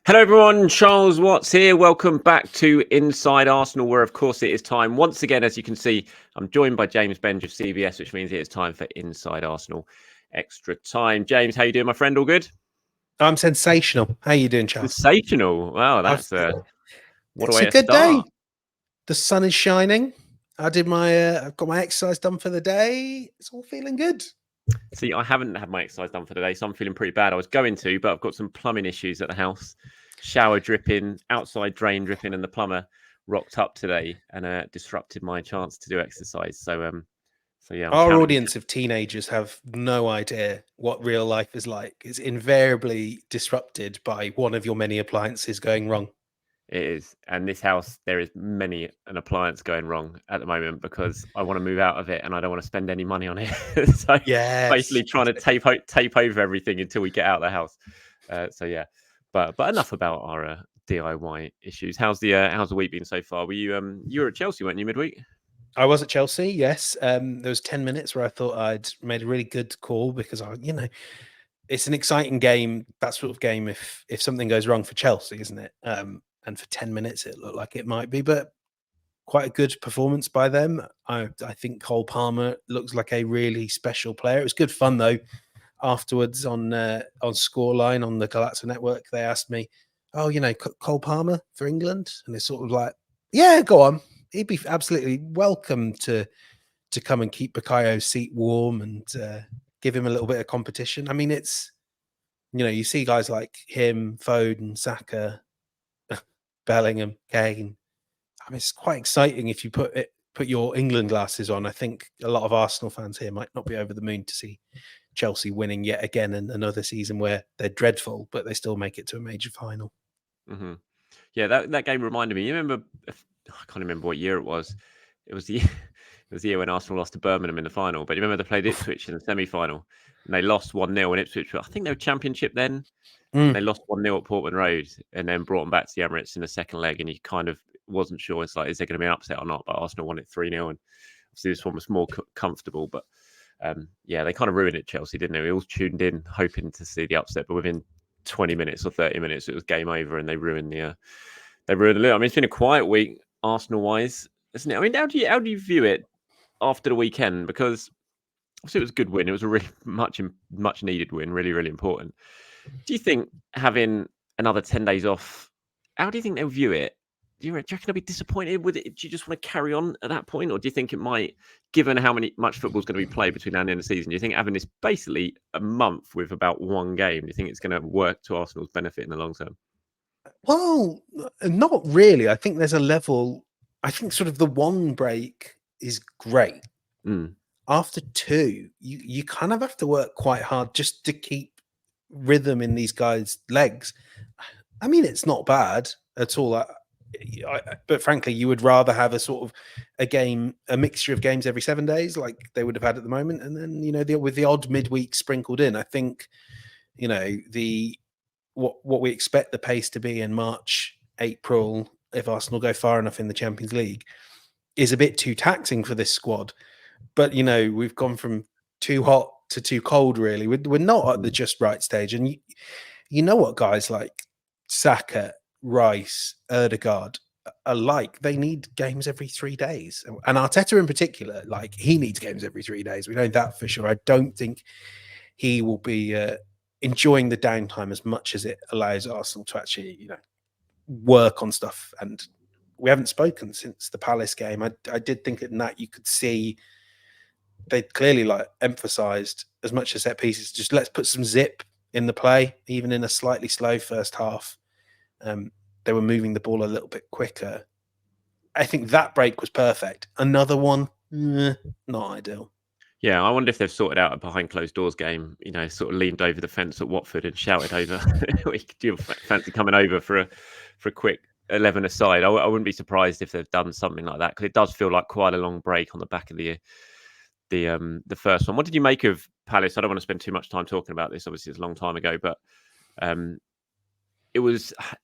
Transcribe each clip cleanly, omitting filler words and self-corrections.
Hello everyone, Charles Watts here. Welcome back to Inside Arsenal, where of course it is time. Once again, as you can see, I'm joined by James Benge of CBS, which means it is time for Inside Arsenal Extra Time. James, how you doing, my friend? All good? I'm sensational. How you doing, Charles? Sensational. Wow, that's what a It's way a to good day. start. The sun is shining. I've got my exercise done for the day. It's all feeling good. See, I haven't had my exercise done for the day, so I'm feeling pretty bad. I was going to, but I've got some plumbing issues at the house. Shower dripping, outside drain dripping, and the plumber rocked up today and disrupted my chance to do exercise. So yeah, I'm Our counting. audience of teenagers have no idea what real life is like. It's invariably disrupted by one of your many appliances going wrong. It is. And this house, there is many an appliance going wrong at the moment because I want to move out of it and I don't want to spend any money on it. So Yes. basically trying to tape over everything until we get out of the house. So yeah, but enough about our DIY issues. How's the week been so far? Were you were at Chelsea, weren't you, midweek? I was at Chelsea, yes. There was 10 minutes where I thought I'd made a really good call because it's an exciting game, that sort of game if something goes wrong for Chelsea, isn't it? And for 10 minutes it looked like it might be, but quite a good performance by them. I think Cole Palmer looks like a really special player. It was good fun though. Afterwards on Scoreline on the Galazzo Network, they asked me, "Oh, Cole Palmer for England," and it's sort of like, "Yeah, go on. He'd be absolutely welcome to come and keep Bakayo's seat warm and give him a little bit of competition." I mean, it's you see guys like him, Foden, Saka, Bellingham, Kane. I mean, it's quite exciting if you put your England glasses on. I think a lot of Arsenal fans here might not be over the moon to see Chelsea winning yet again in another season where they're dreadful, but they still make it to a major final. Mm-hmm. Yeah, that game reminded me. You remember? I can't remember what year it was. It was the it was the year when Arsenal lost to Birmingham in the final. But you remember they played Ipswich in the semi-final and they lost 1-0 in Ipswich. I think they were Championship then, and they lost 1-0 at Portman Road, and then brought them back to the Emirates in the second leg. And you kind of wasn't sure. It's like, is there going to be an upset or not? But Arsenal won it 3-0, and obviously this one was more comfortable. But yeah, they kind of ruined it, Chelsea, didn't they? We all tuned in hoping to see the upset, but within 20 minutes or 30 minutes, it was game over, and they ruined the look. I mean, it's been a quiet week, Arsenal wise, isn't it? I mean, how do you view it after the weekend? Because obviously it was a good win. It was a really much needed win, really, really important. Do you think having another 10 days off, how do you think they'll view it? Do you reckon they'll be disappointed with it? Do you just want to carry on at that point? Or do you think it might, given how much football is going to be played between now and the end of the season, do you think having this basically a month with about one game, do you think it's going to work to Arsenal's benefit in the long term? Well, not really. I think there's a level. I think sort of the one break is great. Mm. After two, you kind of have to work quite hard just to keep rhythm in these guys' legs. I mean, it's not bad at all. But frankly, you would rather have a sort of a mixture of games every 7 days, like they would have had at the moment, and then with the odd midweek sprinkled in. I think what we expect the pace to be in March, April, if Arsenal go far enough in the Champions League, is a bit too taxing for this squad. But we've gone from too hot to too cold. Really, we're not at the just right stage, and you know what guys like Saka, Rice, Erdegaard are like. They need games every 3 days, and Arteta in particular, like he needs games every 3 days. We know that for sure. I don't think he will be enjoying the downtime as much as it allows Arsenal to actually, work on stuff. And we haven't spoken since the Palace game. I did think in that you could see they clearly emphasized as much as set pieces. Just let's put some zip in the play, even in a slightly slow first half. They were moving the ball a little bit quicker. I think that break was perfect. Another one, not ideal. Yeah, I wonder if they've sorted out a behind closed doors game, sort of leaned over the fence at Watford and shouted over, do you fancy coming over for a quick 11 aside? I wouldn't be surprised if they've done something like that, because it does feel like quite a long break on the back of the first one. What did you make of Palace? I don't want to spend too much time talking about this. Obviously, it's a long time ago, but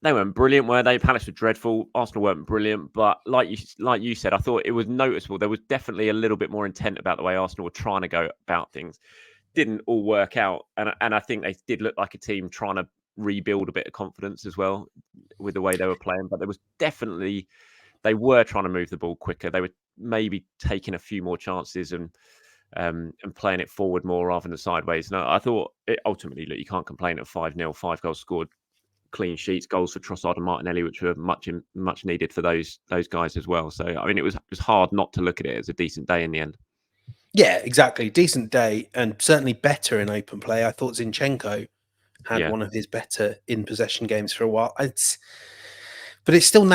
they weren't brilliant, were they? Palace were dreadful. Arsenal weren't brilliant, but like you said, I thought it was noticeable. There was definitely a little bit more intent about the way Arsenal were trying to go about things. Didn't all work out, and I think they did look like a team trying to rebuild a bit of confidence as well with the way they were playing. But there was definitely, they were trying to move the ball quicker. They were maybe taking a few more chances and playing it forward more rather than sideways. No, I thought ultimately, look, you can't complain at 5-0, 5 goals scored, clean sheets, goals for Trossard and Martinelli, which were much needed for those guys as well. So I mean, it was hard not to look at it as a decent day in the end. Yeah, exactly. Decent day, and certainly better in open play. I thought Zinchenko had one of his better in possession games for a while. But it's still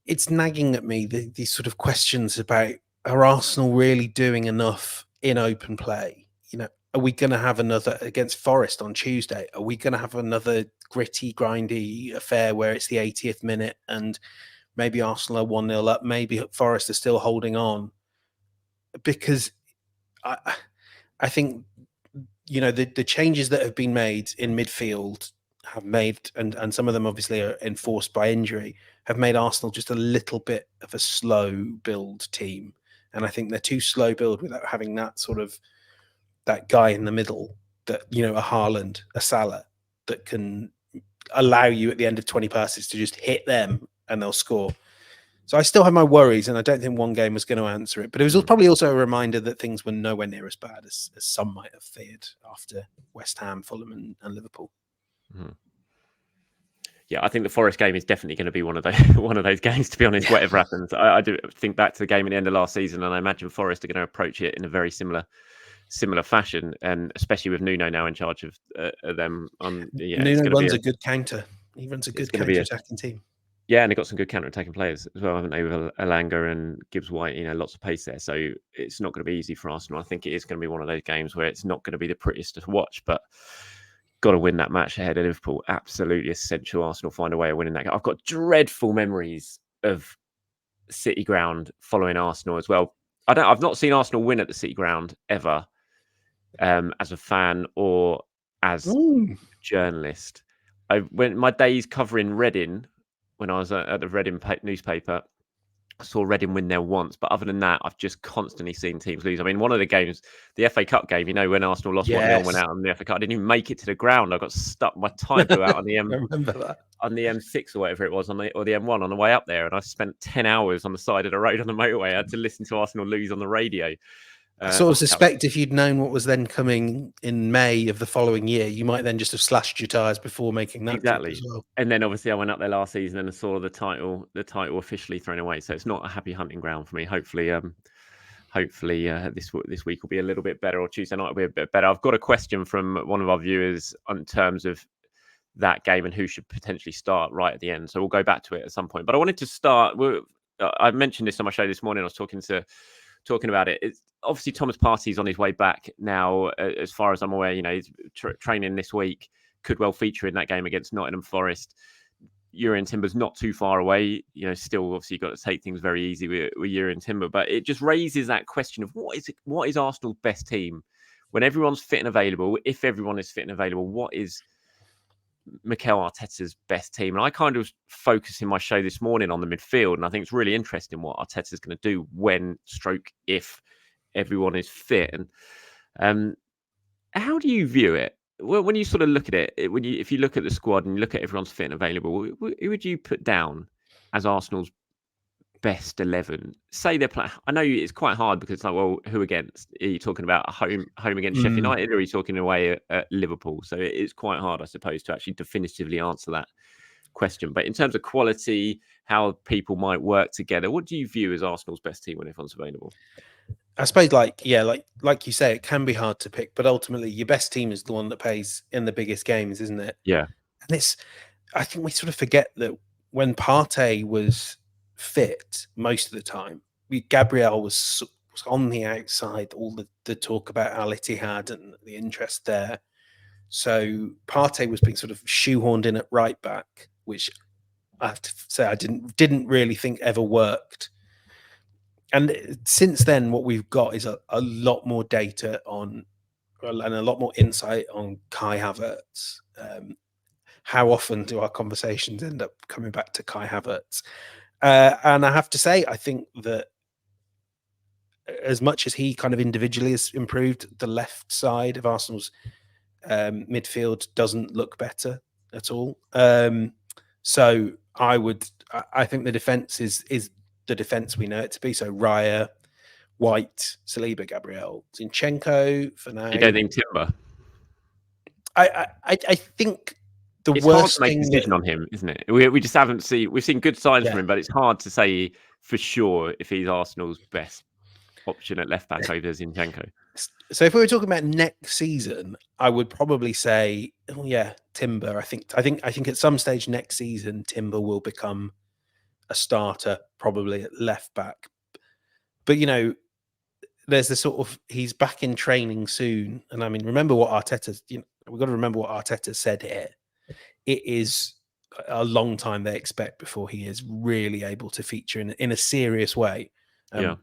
it's nagging at me, these sort of questions about, are Arsenal really doing enough in open play? You know, are we going to have another against Forest on Tuesday? Are we going to have another gritty, grindy affair where it's the 80th minute and maybe Arsenal are 1-0 up, maybe Forest are still holding on? Because I think, you know, the changes that have been made in midfield have made, and some of them obviously are enforced by injury, have made Arsenal just a little bit of a slow build team. And I think they're too slow build without having that sort of, that guy in the middle, that, you know, a Haaland, a Salah, that can allow you at the end of 20 passes to just hit them and they'll score. So I still have my worries, and I don't think one game was going to answer it. But it was probably also a reminder that things were nowhere near as bad as some might have feared after West Ham, Fulham, and Liverpool. Mm-hmm. Yeah, I think the Forest game is definitely going to be one of those games, to be honest, whatever happens. I do think back to the game at the end of last season, and I imagine Forest are going to approach it in a very similar fashion, and especially with Nuno now in charge of them. Nuno runs a good counter. He runs a good counter-attacking team. Yeah, and they've got some good counter-attacking players as well, haven't they? With Elanga and Gibbs-White, you know, lots of pace there. So it's not going to be easy for Arsenal. I think it is going to be one of those games where it's not going to be the prettiest to watch, but got to win that match ahead of Liverpool. Absolutely essential. Arsenal find a way of winning that game. I've got dreadful memories of City Ground following Arsenal as well. I've not seen Arsenal win at the City Ground ever, as a fan or as a journalist. When my days covering Reading, when I was at the Reading newspaper, I saw Reading win there once, but other than that, I've just constantly seen teams lose. I mean, one of the games, the FA Cup game, you know, when Arsenal lost 1-0, went out on the FA Cup, I didn't even make it to the ground. I got stuck. My tyre blew out on the I remember that. On the M6 or whatever it was, or the M1 on the way up there, and I spent 10 hours on the side of the road on the motorway. I had to listen to Arsenal lose on the radio. I sort of suspect if you'd known what was then coming in May of the following year, you might then just have slashed your tyres before making that trip as well. And then obviously I went up there last season and saw the title officially thrown away. So it's not a happy hunting ground for me. Hopefully this week will be a little bit better, or Tuesday night will be a bit better. I've got a question from one of our viewers in terms of that game and who should potentially start right at the end. So we'll go back to it at some point. But I wanted to start. I mentioned this on my show this morning. I was talking about it. It's obviously Thomas Partey's on his way back now, as far as I'm aware. You know, he's training this week. Could well feature in that game against Nottingham Forest. Jurrien Timber's not too far away. You know, still obviously you've got to take things very easy with Jurrien Timber, but it just raises that question of what is Arsenal's best team when everyone's fit and available? If everyone is fit and available, what is Mikel Arteta's best team? And I kind of was focusing my show this morning on the midfield, and I think it's really interesting what Arteta's going to do if everyone is fit. And how do you view it? Well, when you sort of look at it, if you look at the squad and you look at everyone's fit and available, who would you put down as Arsenal's best 11? Say they're playing. I know it's quite hard because it's like, well, who against? Are you talking about home against Sheffield United, or are you talking away at Liverpool? So it's quite hard, I suppose, to actually definitively answer that question. But in terms of quality, how people might work together, what do you view as Arsenal's best team when everyone's available? I suppose, like you say, it can be hard to pick, but ultimately your best team is the one that plays in the biggest games, isn't it? Yeah. And I think we sort of forget that when Partey was fit most of the time, Gabriel was on the outside, all the talk about Al Ittihad and the interest there. So Partey was being sort of shoehorned in at right back, which I have to say I didn't really think ever worked. And since then, what we've got is a lot more data on and a lot more insight on Kai Havertz. How often do our conversations end up coming back to Kai Havertz? And I have to say, I think that as much as he kind of individually has improved, the left side of Arsenal's midfield doesn't look better. at all. So I think the defense is the defense we know it to be. So Raya, White, Saliba, Gabriel, Zinchenko for now. You don't think Timber? I think the It's hard worst to make a thing decision on him, isn't it? We just haven't seen. We've seen good signs from him, but it's hard to say for sure if he's Arsenal's best option at left back over Zinchenko. So if we were talking about next season, I would probably say, oh yeah, Timber. I think at some stage next season, Timber will become a starter, probably at left back. But there's the sort of he's back in training soon, and I mean, remember what Arteta. We've got to remember what Arteta said here. It is a long time they expect before he is really able to feature in a serious way.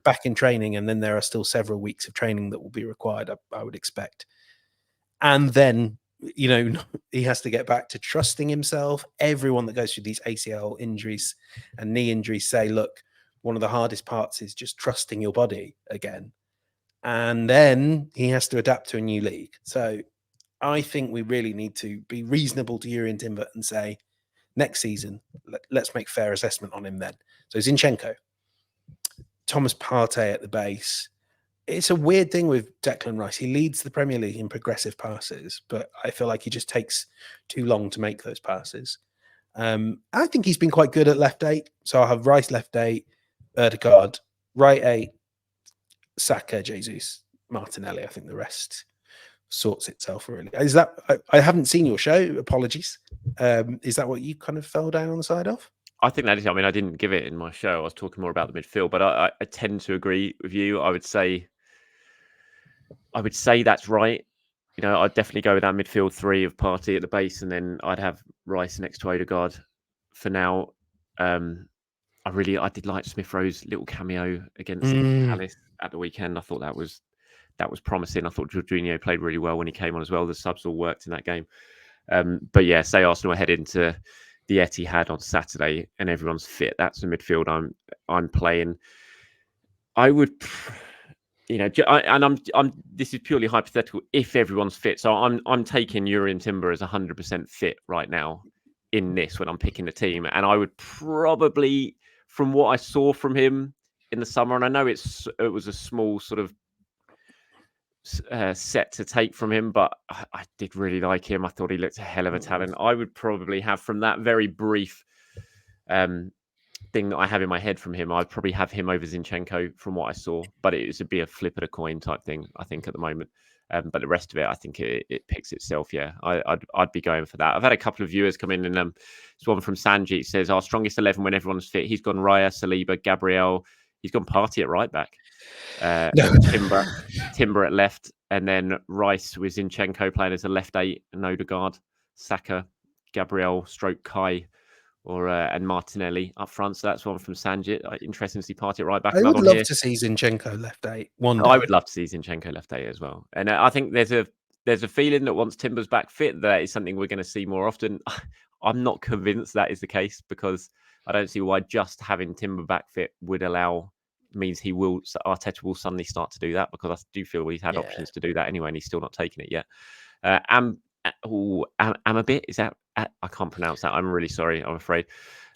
Back in training, and then there are still several weeks of training that will be required, I would expect. And then, he has to get back to trusting himself. Everyone that goes through these ACL injuries and knee injuries say, look, one of the hardest parts is just trusting your body again. And then he has to adapt to a new league. So I think we really need to be reasonable to Jurrien Timber and say, next season, let's make fair assessment on him then. So Zinchenko, Thomas Partey at the base. It's a weird thing with Declan Rice. He leads the Premier League in progressive passes, but I feel like he just takes too long to make those passes. I think he's been quite good at left 8. So I'll have Rice left 8, Ødegaard, right 8, Saka, Jesus, Martinelli. I think the rest sorts itself really. Is that I haven't seen your show, apologies. Is that what you kind of fell down on the side of? I think that is. I mean, I didn't give it in my show. I was talking more about the midfield, but I tend to agree with you. I would say that's right. I'd definitely go with that midfield 3 of Partey at the base, and then I'd have Rice next to Ødegaard for now. I did like Smith Rowe's little cameo against Palace at the weekend. I thought that was promising. I thought Jorginho played really well when he came on as well. The subs all worked in that game. But yeah, say Arsenal head into the Etihad on Saturday and everyone's fit. That's the midfield I'm playing. I would, this is purely hypothetical. If everyone's fit, so I'm taking Jurrien Timber as 100% fit right now in this when I'm picking the team, and I would probably, from what I saw from him in the summer, and I know it was a small sort of set to take from him, but I did really like him. I thought he looked a hell of a talent. I would probably have, from that very brief thing that I have in my head from him, I'd probably have him over Zinchenko from what I saw, but it would be a flip of a coin type thing, I think, at the moment. But the rest of it, I think it picks itself. Yeah, I'd be going for that. I've had a couple of viewers come in, and this one from Sanjit says our strongest 11 when everyone's fit. He's gone Raya, Saliba, Gabriel. He's gone Partey at right back. Timber at left, and then Rice with Zinchenko playing as a left 8, and Ødegaard, Saka, Gabriel, Kai, and Martinelli up front. So that's one from Sanjit. Interesting to see Partey at right back. I would love to see Zinchenko left 8 one day. I would love to see Zinchenko left 8 as well. And I think there's a feeling that once Timber's back fit, that is something we're going to see more often. I'm not convinced that is the case, because I don't see why just having Timber back fit means Arteta will suddenly start to do that, because I do feel he's had options to do that anyway, and he's still not taking it yet. Amabit, is that? I can't pronounce that. I'm really sorry, I'm afraid.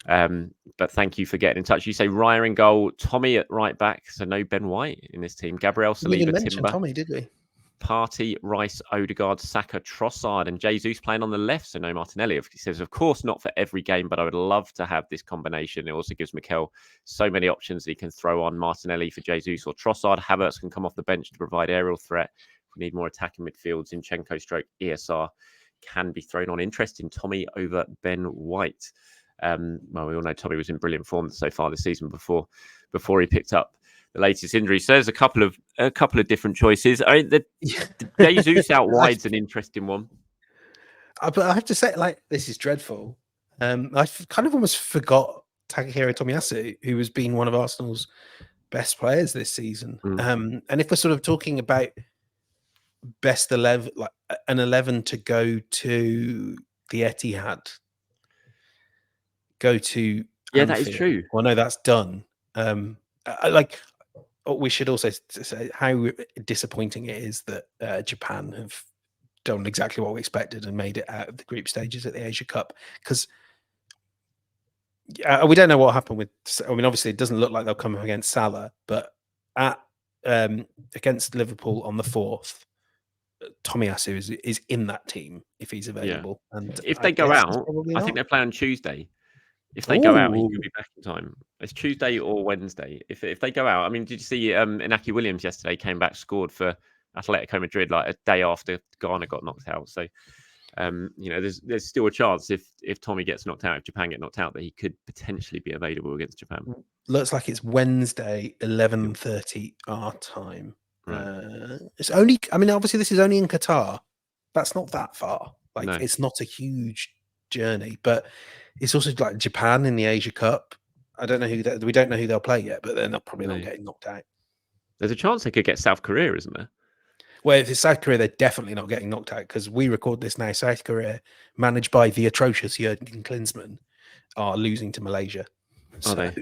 But thank you for getting in touch. You say Raya in goal, Tommy at right back, so no Ben White in this team. Gabriel, Saliba, Timber, Tommy, did we? Partey, Rice, Ødegaard, Saka, Trossard, and Jesus playing on the left, so no Martinelli. He says, of course, not for every game, but I would love to have this combination. It also gives Mikel so many options that he can throw on Martinelli for Jesus or Trossard. Havertz can come off the bench to provide aerial threat. If we need more attacking midfield, Zinchenko stroke ESR can be thrown on. Interesting, Tommy over Ben White. Well, we all know Tommy was in brilliant form so far this season before he picked up the latest injury. So there's a couple of different choices. I mean, the Jesus out wide's an interesting one. But I have to say, this is dreadful. I kind of almost forgot Takahiro Tomiyasu, who has been one of Arsenal's best players this season. And if we're sort of talking about best 11, like an 11 to go to the Etihad, go to Anfield. That is true. Well, no, that's done. We should also say how disappointing it is that Japan have done exactly what we expected and made it out of the group stages at the Asia Cup. Because we don't know what happened with. I mean, obviously, it doesn't look like they'll come up against Salah, but against Liverpool on the 4th, Tomiyasu is in that team if he's available. Yeah. And if they go out, I think they play on Tuesday. If they go out, he could be back in time. It's Tuesday or Wednesday. If they go out, I mean, did you see Inaki Williams yesterday came back, scored for Atletico Madrid like a day after Ghana got knocked out. So, there's still a chance if Tommy gets knocked out, if Japan get knocked out, that he could potentially be available against Japan. Looks like it's Wednesday, 11:30 our time. Right. It's only, I mean, obviously this is only in Qatar. That's not that far. Like, No. It's not a huge journey, but it's also like Japan in the Asia Cup. I don't know we don't know who they'll play yet, but they're probably not getting knocked out. There's a chance they could get South Korea, isn't there? Well, if it's South Korea, they're definitely not getting knocked out, because we record this now. South Korea, managed by the atrocious Jurgen Klinsmann, are losing to Malaysia. Are they?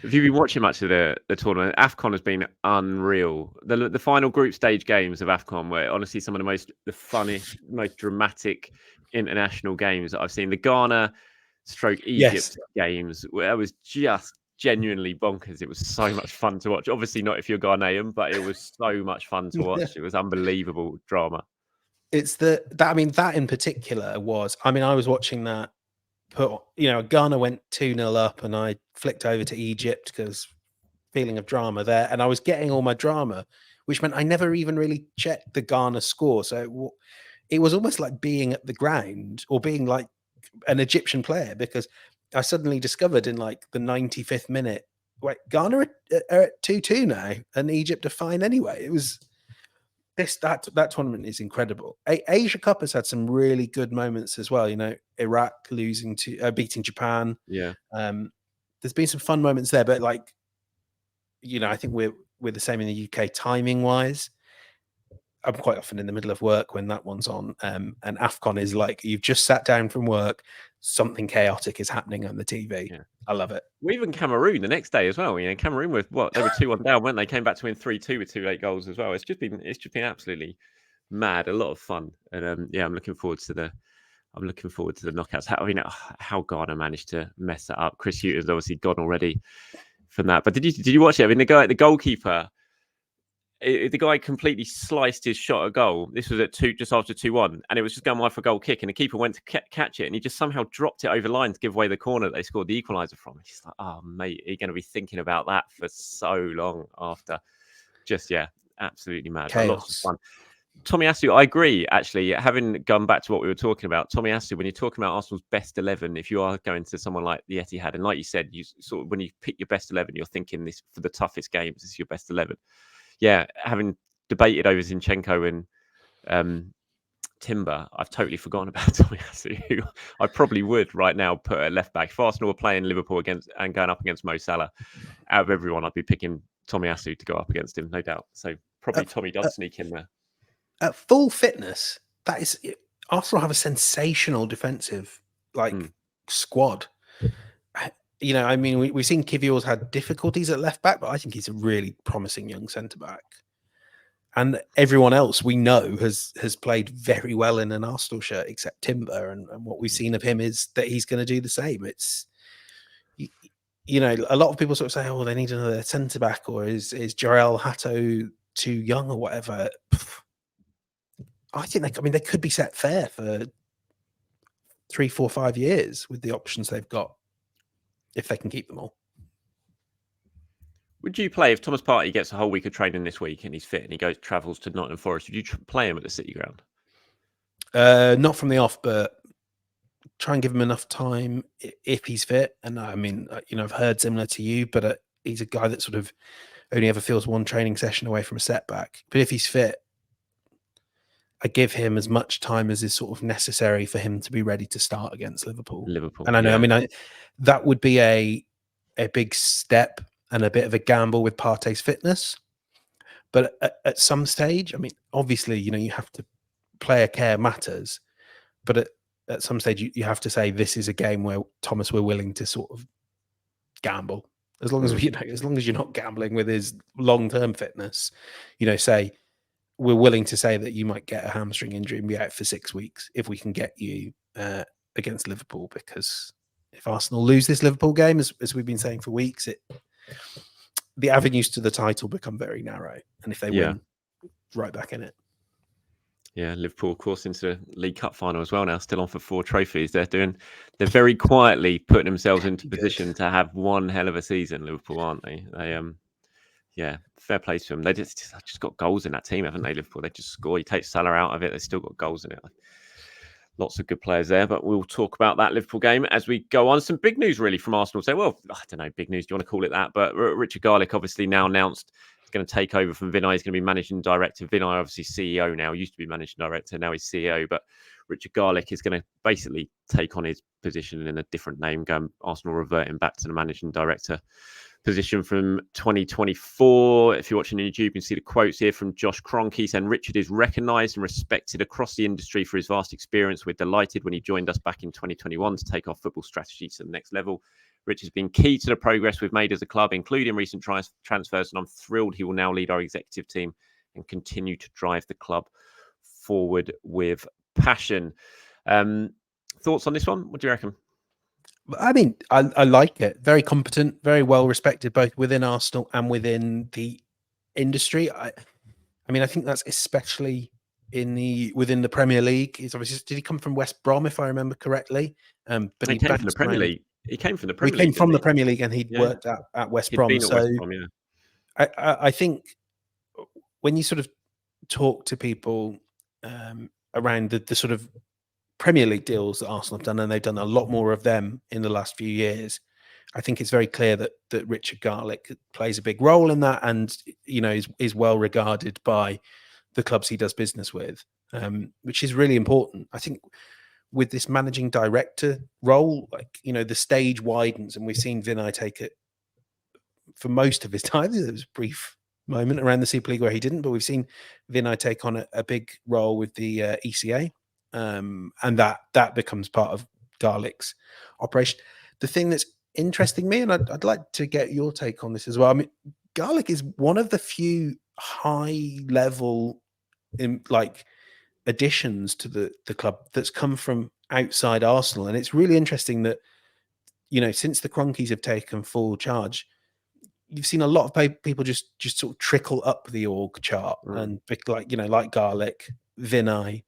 Have you been watching much of the tournament? AFCON has been unreal. The final group stage games of AFCON were honestly some of the funniest, most dramatic international games that I've seen. The Ghana / Egypt games, that was just genuinely bonkers. It was so much fun to watch. Obviously not if you're Ghanaian, but it was so much fun to watch. It was unbelievable drama. It's that in particular was, I was watching that. Ghana went 2-0 up, and I flicked over to Egypt because feeling of drama there, and I was getting all my drama, which meant I never even really checked the Ghana score. So it was almost like being at the ground or being like an Egyptian player, because I suddenly discovered in like the 95th minute, wait, Ghana are at 2-2 now, and Egypt are fine anyway. It was that tournament is incredible. Asia Cup has had some really good moments as well. Iraq beating Japan. Yeah. There's been some fun moments there, but I think we're the same in the UK timing wise. I'm quite often in the middle of work when that one's on, and AFCON is like you've just sat down from work, something chaotic is happening on the TV. Yeah. I love it. Well, even Cameroon the next day as well. Cameroon were they were 2-1 down, weren't they? Came back to win 3-2 with 2 late goals as well. It's just been absolutely mad, a lot of fun, and I'm looking forward to the knockouts. How Ghana managed to mess that up. Chris Hughton's obviously gone already from that. But did you watch it? I mean, the goalkeeper. The guy completely sliced his shot at goal. This was at just after 2-1, and it was just going wide for a goal kick, and the keeper went to catch it, and he just somehow dropped it over line to give away the corner that they scored the equaliser from. He's like, oh mate, you're going to be thinking about that for so long after. Just absolutely mad. Lots of fun. Tomiyasu, I agree. Actually, having gone back to what we were talking about, Tomiyasu, when you're talking about Arsenal's best 11, if you are going to someone like the Etihad, and like you said, you sort of when you pick your best 11, you're thinking this for the toughest games. This is your best 11. Yeah, having debated over Zinchenko and Timber, I've totally forgotten about Tomiyasu, who I probably would right now put at left back. If Arsenal were playing Liverpool and going up against Mo Salah, out of everyone, I'd be picking Tomiyasu to go up against him, no doubt. So probably Tommy does sneak in there. At full fitness, Arsenal have a sensational defensive squad. We've seen Kivior's had difficulties at left back, but I think he's a really promising young centre back. And everyone else we know has played very well in an Arsenal shirt, except Timber. And what we've seen of him is that he's going to do the same. It's, a lot of people sort of say, oh, they need another centre back, or is Jarell Hato too young or whatever. I think they could be set fair for 3, 4, 5 years with the options they've got, if they can keep them all. Would you play if Thomas Partey gets a whole week of training this week and he's fit and he travels to Nottingham Forest? Would you play him at the City Ground? Not from the off, but try and give him enough time if he's fit. And I've heard similar to you, but he's a guy that sort of only ever feels one training session away from a setback. But if he's fit, I give him as much time as is sort of necessary for him to be ready to start against Liverpool. And I know, that would be a big step and a bit of a gamble with Partey's fitness. But at some stage, obviously, you have to player care matters. But at some stage, you have to say this is a game where Thomas we're willing to sort of gamble. As long as as long as you're not gambling with his long-term fitness, say we're willing to say that you might get a hamstring injury and be out for 6 weeks if we can get you against Liverpool, because if Arsenal lose this Liverpool game, as we've been saying for weeks, the avenues to the title become very narrow, and if they win, right back in it. Yeah, Liverpool, of course, into the League Cup final as well now, still on for 4 trophies. They're very quietly putting themselves into position to have one hell of a season, Liverpool, aren't they? Yeah, fair play to them. They just got goals in that team, haven't they, Liverpool? They just score. You take Salah out of it, they've still got goals in it. Lots of good players there, but we'll talk about that Liverpool game as we go on. Some big news, really, from Arsenal. So, well, I don't know, big news, do you want to call it that? But Richard Garlick obviously now announced he's going to take over from Vinay. He's going to be managing director. Vinay, obviously CEO now, used to be managing director, now he's CEO. But Richard Garlick is going to basically take on his position in a different name, going Arsenal reverting back to the managing director position from 2024. If you're watching on YouTube, you can see the quotes here from Josh Kroenke saying Richard is recognised and respected across the industry for his vast experience. We're delighted when he joined us back in 2021 to take our football strategy to the next level. Rich has been key to the progress we've made as a club, including recent transfers, and I'm thrilled he will now lead our executive team and continue to drive the club forward with passion. Thoughts on this one? What do you reckon? I mean, I like it. Very competent, very well respected, both within Arsenal and within the industry. I mean, I think that's especially within the Premier League. He's obviously, did he come from West Brom, if I remember correctly? But he came from the Premier League. He came from the Premier League. He came from the Premier League, and he'd worked at West Brom. Been at West Brom, yeah. I think when you sort of talk to people around the sort of Premier League deals that Arsenal have done, and they've done a lot more of them in the last few years, I think it's very clear that Richard Garlick plays a big role in that, and is well regarded by the clubs he does business with, which is really important. I think with this managing director role, the stage widens, and we've seen Vinay take it for most of his time. There was a brief moment around the Super League where he didn't, but we've seen Vinay take on a big role with the ECA. And that becomes part of Garlick's operation. The thing that's interesting me, and I'd like to get your take on this as well. I mean, Garlick is one of the few high-level additions to the club that's come from outside Arsenal, and it's really interesting that since the Kroenkes have taken full charge, you've seen a lot of people just sort of trickle up the org chart, and like Garlick, Vinay.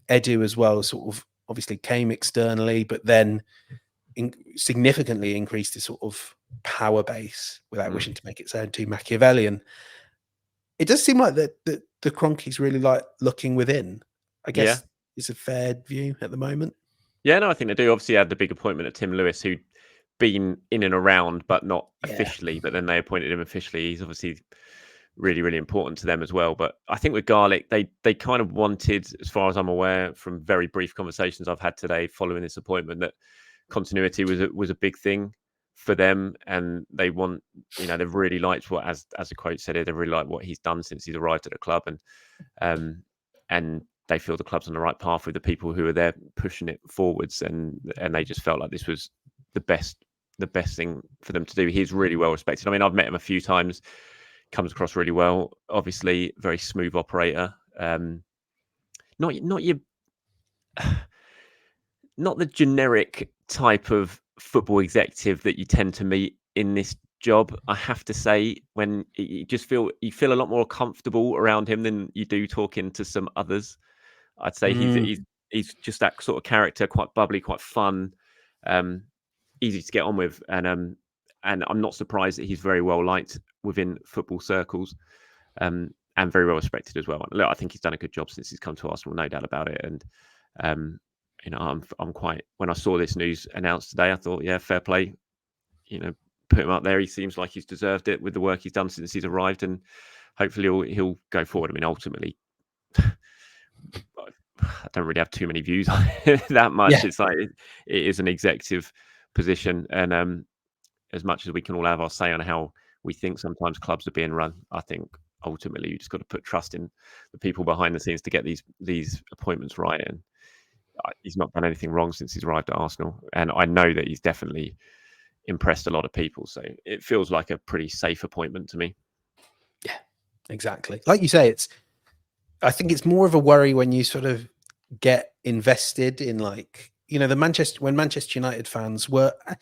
Edu as well, sort of obviously came externally, but then significantly increased his sort of power base without wishing to make it sound too Machiavellian. It does seem like the Kroenkes really like looking within. I guess it's a fair view at the moment. Yeah, no, I think they do. Obviously, had the big appointment of Tim Lewis, who'd been in and around, but not officially. But then they appointed him officially. He's obviously really, really important to them as well. But I think with Garlick, they kind of wanted, as far as I'm aware, from very brief conversations I've had today following this appointment, that continuity was a big thing for them, and they want, they've really liked what, as the quote said, they really like what he's done since he's arrived at the club, and they feel the club's on the right path with the people who are there pushing it forwards, and they just felt like this was the best thing for them to do. He's really well respected. I mean, I've met him a few times. Comes across really well. Obviously, very smooth operator. Not the generic type of football executive that you tend to meet in this job. I have to say, when you feel a lot more comfortable around him than you do talking to some others. I'd say he's just that sort of character, quite bubbly, quite fun, easy to get on with, and I'm not surprised that he's very well liked within football circles, and very well respected as well. Look, I think he's done a good job since he's come to Arsenal, no doubt about it. And I'm quite, when I saw this news announced today, I thought, yeah, fair play. Put him up there. He seems like he's deserved it with the work he's done since he's arrived, and hopefully he'll go forward. I mean, ultimately, I don't really have too many views on it that much. Yeah. It's like it is an executive position, and as much as we can all have our say on how we think sometimes clubs are being run, I think ultimately you just got to put trust in the people behind the scenes to get these appointments right. And he's not done anything wrong since he's arrived at Arsenal, and I know that he's definitely impressed a lot of people. So it feels like a pretty safe appointment to me. Yeah, exactly. Like you say, I think it's more of a worry when you sort of get invested in, like, you know, when Manchester United fans were, I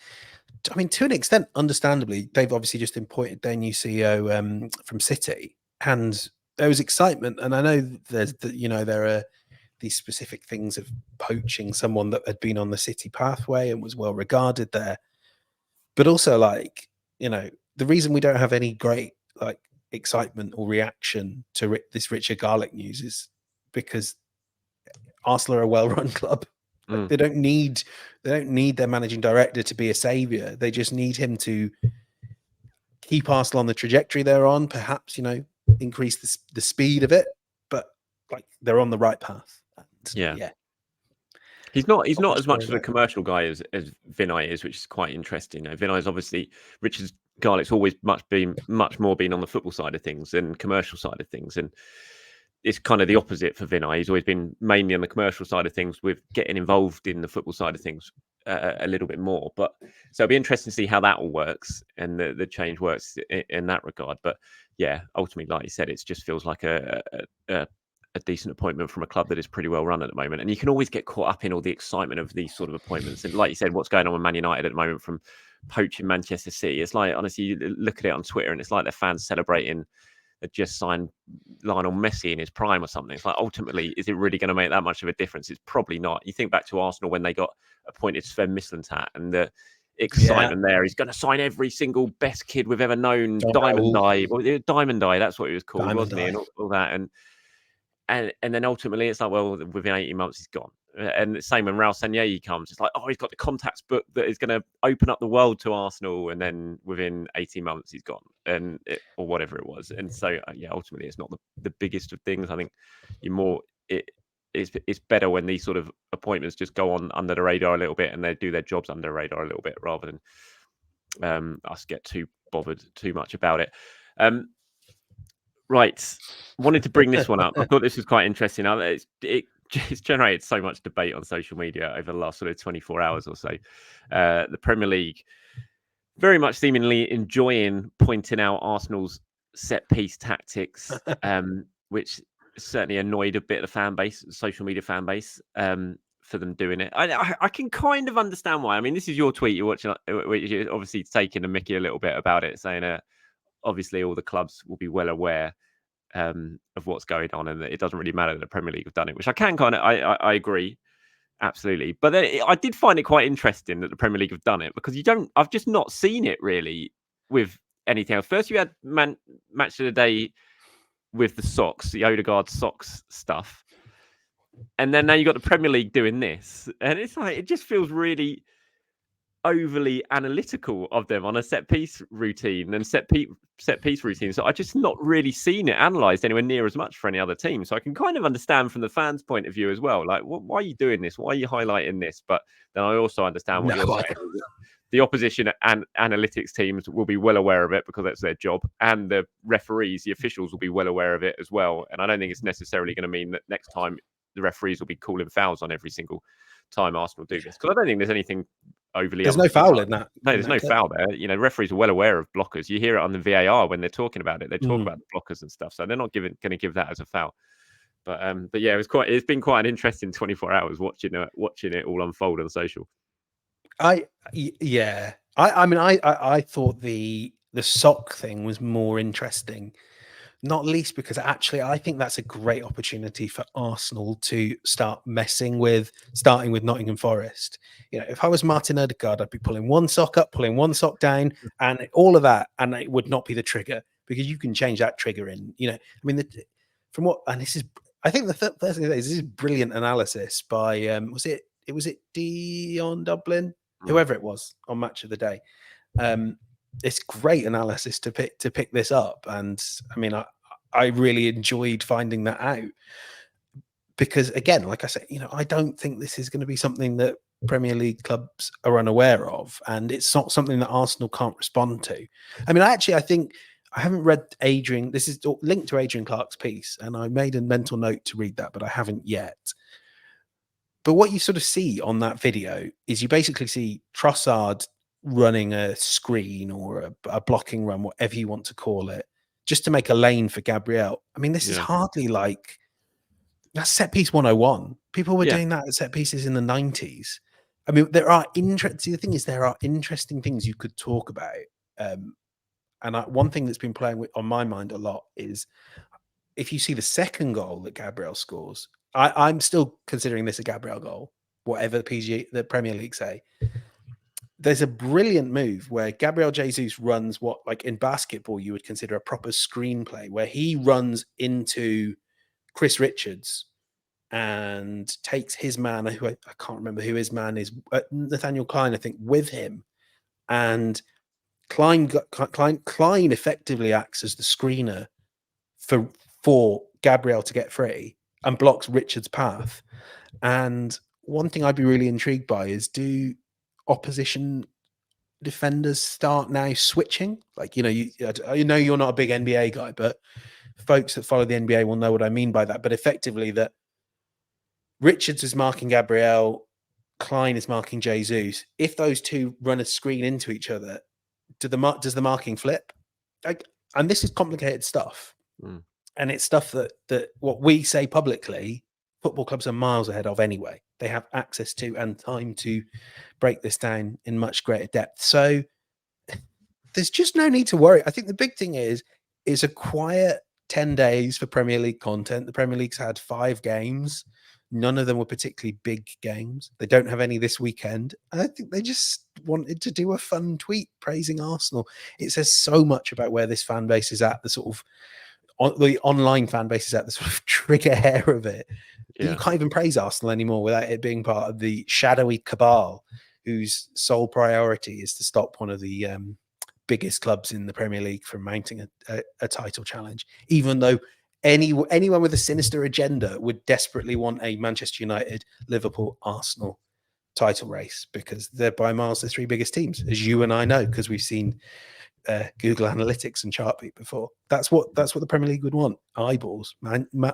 mean, to an extent, understandably, they've obviously just appointed their new CEO from City, and there was excitement. And I know there are these specific things of poaching someone that had been on the City pathway and was well regarded there. But also, like, you know, the reason we don't have any great, like, excitement or reaction to this Richard Garlick news is because Arsenal are a well-run club. Like, they don't need their managing director to be a savior. They just need him to keep Arsenal on the trajectory they're on. Perhaps, you know, increase the speed of it, but like, they're on the right path. And, yeah. He's not as much of a commercial guy as Vinay is, which is quite interesting. You know, Vinay's obviously, Richard Garlick's always much more been on the football side of things and commercial side of things, and it's kind of the opposite for Vinay. He's always been mainly on the commercial side of things, with getting involved in the football side of things a little bit more. But so it'll be interesting to see how that all works and the change works in that regard. But yeah, ultimately, like you said, it just feels like a decent appointment from a club that is pretty well run at the moment. And you can always get caught up in all the excitement of these sort of appointments. And like you said, what's going on with Man United at the moment from poaching Manchester City, it's like, honestly, you look at it on Twitter and it's like their fans celebrating that just signed Lionel Messi in his prime or something. It's like, ultimately, is it really going to make that much of a difference? It's probably not. You think back to Arsenal when they got appointed Sven Mislintat and the excitement there. He's going to sign every single best kid we've ever known. Diamond Eye, that's what he was called, wasn't he? And all that. And then ultimately, it's like, well, within 18 months, he's gone. And same when Raul Sanllehi comes, it's like, oh, he's got the contacts book that is going to open up the world to Arsenal. And then within 18 months, he's gone, or whatever it was. And so, yeah, ultimately, it's not the biggest of things. I think it's better when these sort of appointments just go on under the radar a little bit and they do their jobs under the radar a little bit, rather than us get too bothered too much about it. Right. Wanted to bring this one up. I thought this was quite interesting. It's generated so much debate on social media over the last sort of 24 hours or so. The Premier League very much seemingly enjoying pointing out Arsenal's set-piece tactics, which certainly annoyed a bit of the fan base, social media fan base, for them doing it. I can kind of understand why. I mean, this is your tweet you're watching, which you're obviously taking a mickey a little bit about it, saying obviously all the clubs will be well aware of what's going on, and that it doesn't really matter that the Premier League have done it, which I can kind of, I agree, absolutely. But I did find it quite interesting that the Premier League have done it, because I've just not seen it really with anything else. First, you had match of the day with the socks, the Odegaard socks stuff, and then now you got the Premier League doing this, and it's like, it just feels really overly analytical of them on a set piece routine and set piece routine. So I just not really seen it analysed anywhere near as much for any other team. So I can kind of understand from the fans' point of view as well, like, why are you doing this? Why are you highlighting this? But then I also understand what you're saying. The opposition and analytics teams will be well aware of it because that's their job, and the referees, the officials, will be well aware of it as well. And I don't think it's necessarily going to mean that next time the referees will be calling fouls on every single time Arsenal do this, because I don't think there's anything overly. There's no foul in that. No, there's no foul there. You know, referees are well aware of blockers. You hear it on the VAR when they're talking about it. They talk about the blockers and stuff, so they're not going to give that as a foul. But yeah, it's been quite an interesting 24 hours watching it all unfold on social. I mean, I thought the sock thing was more interesting, not least because actually I think that's a great opportunity for Arsenal to start messing with, starting with Nottingham Forest. You know, if I was Martin Odegaard, I'd be pulling one sock up, pulling one sock down, and all of that, and it would not be the trigger, because you can change that trigger in. You know, I mean, I think the first thing to say is, this is brilliant analysis by was it Dion Dublin, whoever it was, on Match of the Day. It's great analysis to pick this up, and I mean, I really enjoyed finding that out, because again, like I said, you know, I don't think this is going to be something that Premier League clubs are unaware of, and it's not something that Arsenal can't respond to. I mean, I think I haven't read Adrian. This is linked to Adrian Clark's piece, and I made a mental note to read that, but I haven't yet. But what you sort of see on that video is, you basically see Trossard running a screen or a blocking run, whatever you want to call it, just to make a lane for Gabriel. I mean, this is hardly like That's set piece 101. People were doing that at set pieces in the 90s. I mean, there are interesting. The thing is, there are interesting things you could talk about. One thing that's been playing on my mind a lot is if you see the second goal that Gabriel scores. I'm still considering this a Gabriel goal, whatever the Premier League say. There's a brilliant move where Gabriel Jesus runs what, like in basketball, you would consider a proper screenplay, where he runs into Chris Richards and takes his man, who I can't remember who his man is, Nathaniel Klein, I think, with him. And Klein effectively acts as the screener for Gabriel to get free and blocks Richard's path. And one thing I'd be really intrigued by is, do opposition defenders start now switching? Like, I know you're not a big NBA guy, but folks that follow the NBA will know what I mean by that. But effectively, that Richards is marking Gabriel, Klein is marking Jesus. If those two run a screen into each other, does the marking flip? And this is complicated stuff. And it's stuff that what we say publicly, football clubs are miles ahead of anyway. They have access to and time to break this down in much greater depth. So there's just no need to worry. I think the big thing is a quiet 10 days for Premier League content. The Premier League's had 5 games. None of them were particularly big games. They don't have any this weekend. I think they just wanted to do a fun tweet praising Arsenal. It says so much about where this fan base is at, the sort of the online fan base is at the sort of trigger hair of it. Yeah. You can't even praise Arsenal anymore without it being part of the shadowy cabal whose sole priority is to stop one of the biggest clubs in the Premier League from mounting a title challenge, even though anyone with a sinister agenda would desperately want a Manchester United, Liverpool, Arsenal title race, because they're by miles the 3 biggest teams, as you and I know, because we've seen Google Analytics and Chartbeat before. That's what the Premier League would want: eyeballs.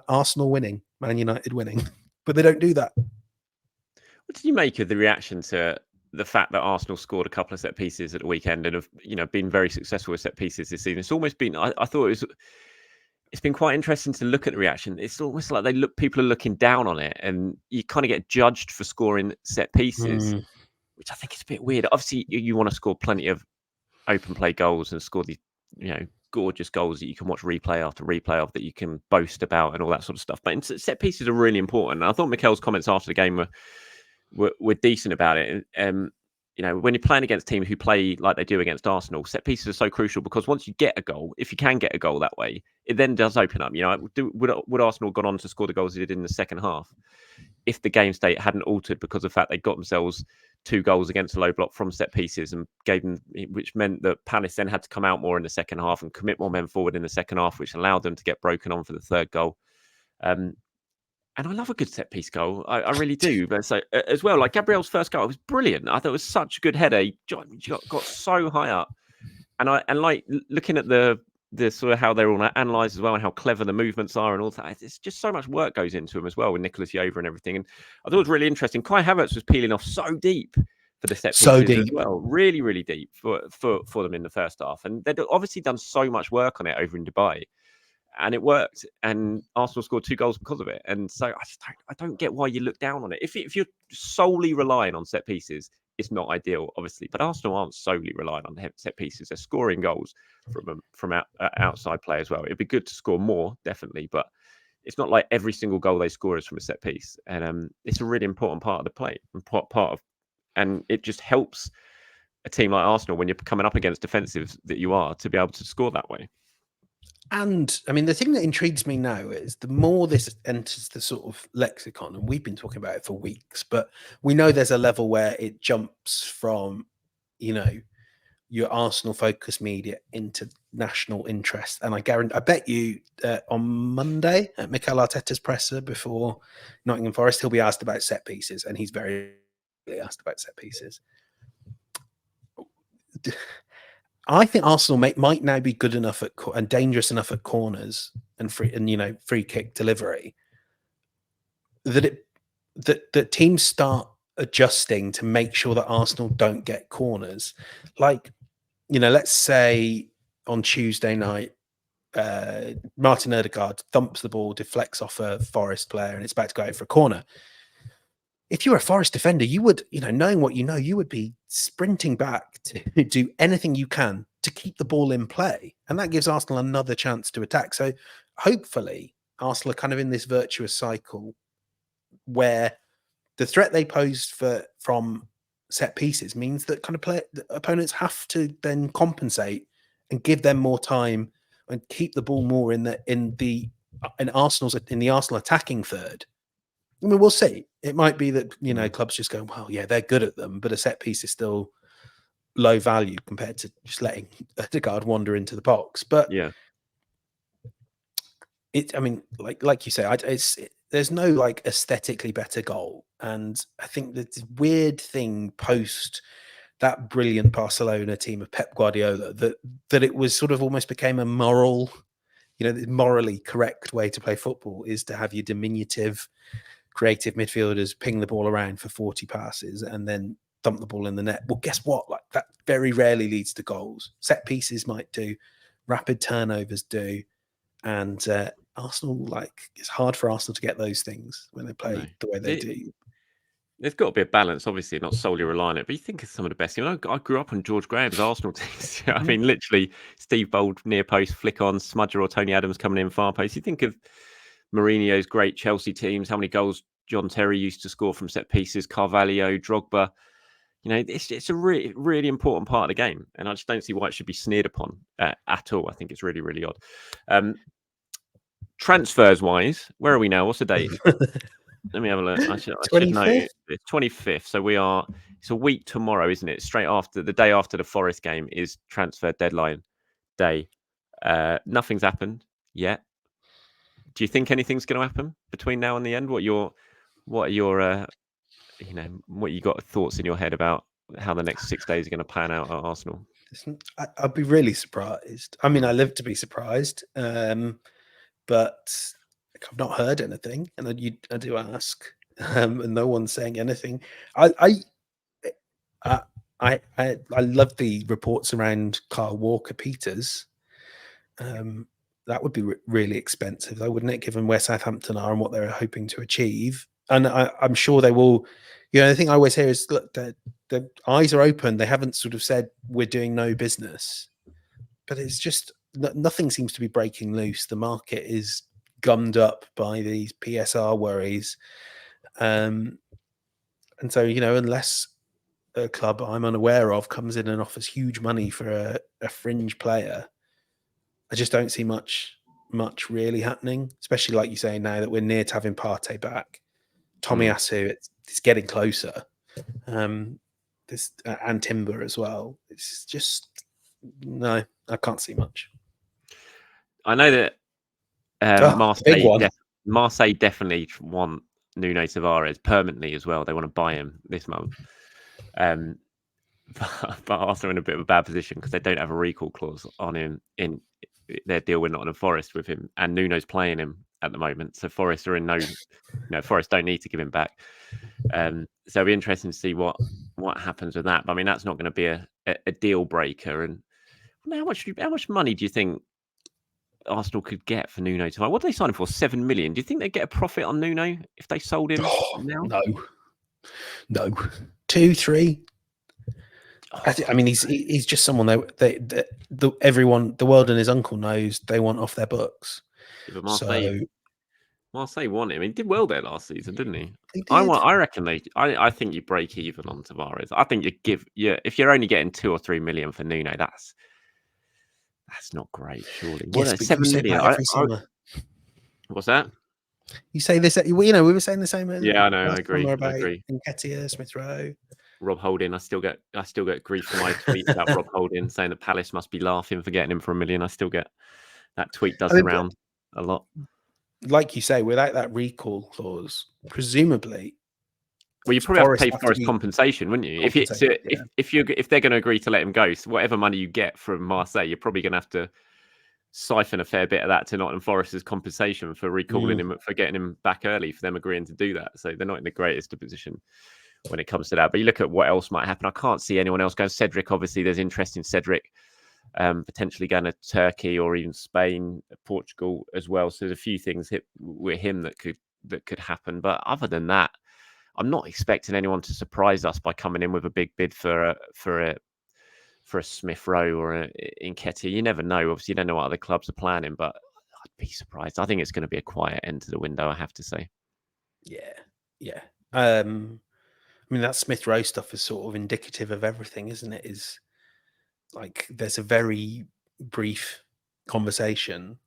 Arsenal winning, Man United winning, but they don't do that. What did you make of the reaction to the fact that Arsenal scored a couple of set pieces at the weekend and have been very successful with set pieces this season? It's almost been, I thought it's been quite interesting to look at the reaction. It's almost like people are looking down on it, and you kind of get judged for scoring set pieces, which I think is a bit weird. Obviously, you want to score plenty of open play goals and score the gorgeous goals that you can watch replay after replay of, that you can boast about and all that sort of stuff. But set pieces are really important. And I thought Mikel's comments after the game were decent about it. When you're playing against teams who play like they do against Arsenal, set pieces are so crucial, because once you get a goal, if you can get a goal that way, it then does open up. Would Arsenal have gone on to score the goals they did in the second half if the game state hadn't altered because of the fact they got themselves 2 goals against a low block from set pieces, and which meant that Palace then had to come out more in the second half and commit more men forward in the second half, which allowed them to get broken on for the 3rd goal. And I love a good set piece goal. I really do. But so as well, like Gabriel's first goal, it was brilliant. I thought it was such a good header. He got so high up, and like looking at the sort of how they're all analysed as well, and how clever the movements are and all that. It's just so much work goes into them as well with Nicolas Yeovre and everything. And I thought it was really interesting. Kai Havertz was peeling off so deep for the set pieces as well, really, really deep for them in the first half. And they'd obviously done so much work on it over in Dubai. And it worked, and Arsenal scored 2 goals because of it. And so I don't get why you look down on it. If you're solely relying on set pieces, it's not ideal, obviously. But Arsenal aren't solely relying on set pieces. They're scoring goals from outside play as well. It'd be good to score more, definitely, but it's not like every single goal they score is from a set piece. And it's a really important part of the play, and it just helps a team like Arsenal when you're coming up against defensives that you are, to be able to score that way. And I mean, the thing that intrigues me now is the more this enters the sort of lexicon, and we've been talking about it for weeks, but we know there's a level where it jumps from, your Arsenal focused media into national interest. And I bet you on Monday at Mikel Arteta's presser before Nottingham Forest, he'll be asked about set pieces, and he's very asked about set pieces. I think Arsenal might now be good enough and dangerous enough at corners and free kick delivery that teams start adjusting to make sure that Arsenal don't get corners. Like, let's say on Tuesday night, Martin Odegaard thumps the ball, deflects off a Forest player, and it's back to go out for a corner. If you're a Forest defender, you would, knowing what you know, you would be sprinting back to do anything you can to keep the ball in play. And that gives Arsenal another chance to attack. So hopefully Arsenal are kind of in this virtuous cycle where the threat they posed from set pieces means that kind of the opponents have to then compensate and give them more time and keep the ball more in the Arsenal attacking third. I mean, we'll see. It might be that, clubs just go, well, yeah, they're good at them, but a set piece is still low value compared to just letting Odegaard wander into the box. But yeah, like you say, there's no like aesthetically better goal. And I think the weird thing post that brilliant Barcelona team of Pep Guardiola, that it was sort of almost became a moral, the morally correct way to play football is to have your diminutive, creative midfielders ping the ball around for 40 passes and then dump the ball in the net. Well, guess what? Like that very rarely leads to goals. Set pieces might do, rapid turnovers do, and Arsenal, it's hard for Arsenal to get those things when they play the way they do. There's got to be a balance, obviously, not solely rely on it. But you think of some of the best. I grew up on George Graham's Arsenal teams. I mean, literally, Steve Bold near post, flick on, Smudger or Tony Adams coming in far post. You think of Mourinho's great Chelsea teams, how many goals John Terry used to score from set pieces, Carvalho, Drogba. It's a really, really important part of the game. And I just don't see why it should be sneered upon at all. I think it's really, really odd. Transfers-wise, where are we now? What's the date? Let me have a look. I should know. It's 25th. So it's a week tomorrow, isn't it? Straight after, the day after the Forest game is transfer deadline day. Nothing's happened yet. Do you think anything's going to happen between now and the end? What are your what you got thoughts in your head about how the next 6 days are going to pan out at Arsenal? I'd be really surprised. I mean, I live to be surprised, but I've not heard anything, and I do ask, and no one's saying anything. I love the reports around Kyle Walker-Peters. That would be really expensive, though, wouldn't it, given where Southampton are and what they're hoping to achieve? And I'm sure they will. The thing I always hear is, look, the eyes are open. They haven't sort of said we're doing no business, but it's just nothing seems to be breaking loose. The market is gummed up by these PSR worries, and so unless a club I'm unaware of comes in and offers huge money for a fringe player, I just don't see much really happening, especially like you say now that we're near to having Partey back. Tomiyasu, it's getting closer. And Timber as well. It's just, no, I can't see much. I know that Marseille definitely want Nuno Tavares permanently as well. They want to buy him this month. But Arsenal are in a bit of a bad position because they don't have a recall clause on him in their deal with Nottingham Forest with him, and Nuno's playing him at the moment. So Forest are in Forest don't need to give him back. So it'll be interesting to see what happens with that. But I mean, that's not going to be a deal breaker. And how much money do you think Arsenal could get for Nuno tomorrow? What did they sign him for? 7 million. Do you think they'd get a profit on Nuno if they sold him now? No. 2, 3. I mean, he's just someone everyone, the world and his uncle knows they want off their books. Yeah, Marseille want him. He did well there last season, didn't he? He did. I think you break even on Tavares. I think if you're only getting 2 or 3 million for Nuno, that's not great, surely. Yes, 7 million every summer. What's that? You say this, we were saying the same. Yeah, I know. I agree. Nketiah, Smith Rowe, Rob Holding. I still get grief for my tweet about Rob Holding saying that Palace must be laughing for getting him for $1 million. I still get that tweet around a lot. Like you say, without that recall clause, presumably. Well, you probably have to pay Forest compensation, wouldn't you? If they're going to agree to let him go, so whatever money you get from Marseille, you're probably going to have to siphon a fair bit of that to Nottingham Forest's compensation for recalling him, for getting him back early, for them agreeing to do that. So they're not in the greatest of position when it comes to that. But you look at what else might happen. I can't see anyone else going. Cedric, obviously, there's interest in Cedric. potentially going to Turkey or even Spain, Portugal as well. So there's a few things with him that could happen. But other than that, I'm not expecting anyone to surprise us by coming in with a big bid for a Smith Rowe or a Nketiah. You never know. Obviously, you don't know what other clubs are planning, but I'd be surprised. I think it's going to be a quiet end to the window, I have to say. Yeah. I mean, that Smith Rowe stuff is sort of indicative of everything, isn't it? Is like there's a very brief conversation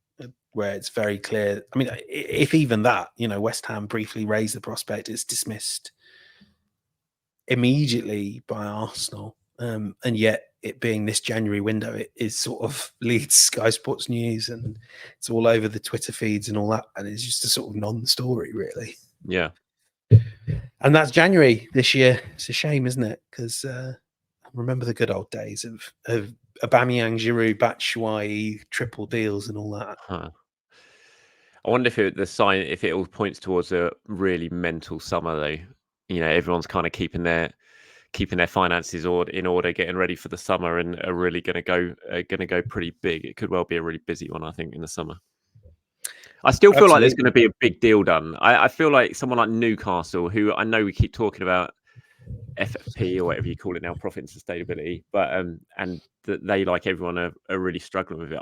where it's very clear. I mean, if even that, West Ham briefly raised the prospect, it's dismissed immediately by Arsenal. And yet it being this January window, it is sort of leads Sky Sports News and it's all over the Twitter feeds and all that. And it's just a sort of non-story, really. Yeah. And that's January this year. It's a shame, isn't it? Because remember the good old days of Aubameyang, Giroud, Batshuayi, triple deals and all that. Huh. I wonder if it all points towards a really mental summer, though. Everyone's kind of keeping their finances in order, getting ready for the summer, and are really going to go pretty big. It could well be a really busy one, I think, in the summer. I still feel like there's going to be a big deal done. I feel like someone like Newcastle, who I know we keep talking about FFP or whatever you call it now, profit and sustainability, but and that they, like everyone, are really struggling with it.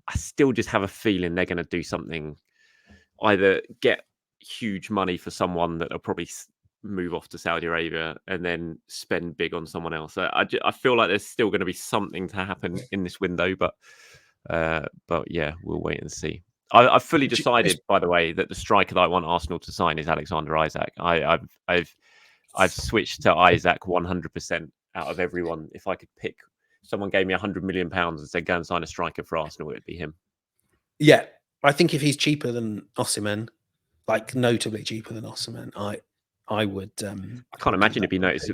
I still just have a feeling they're going to do something, either get huge money for someone that will probably move off to Saudi Arabia and then spend big on someone else. I feel like there's still going to be something to happen in this window, but yeah, we'll wait and see. I've fully decided, by the way, that the striker that I want Arsenal to sign is Alexander Isak. I've switched to Isak 100% out of everyone. If I could pick, someone gave me £100 million and said go and sign a striker for Arsenal, it'd be him. Yeah, I think if he's cheaper than Osimhen, like notably cheaper than Osimhen, I would. I can't imagine it'd be noticed.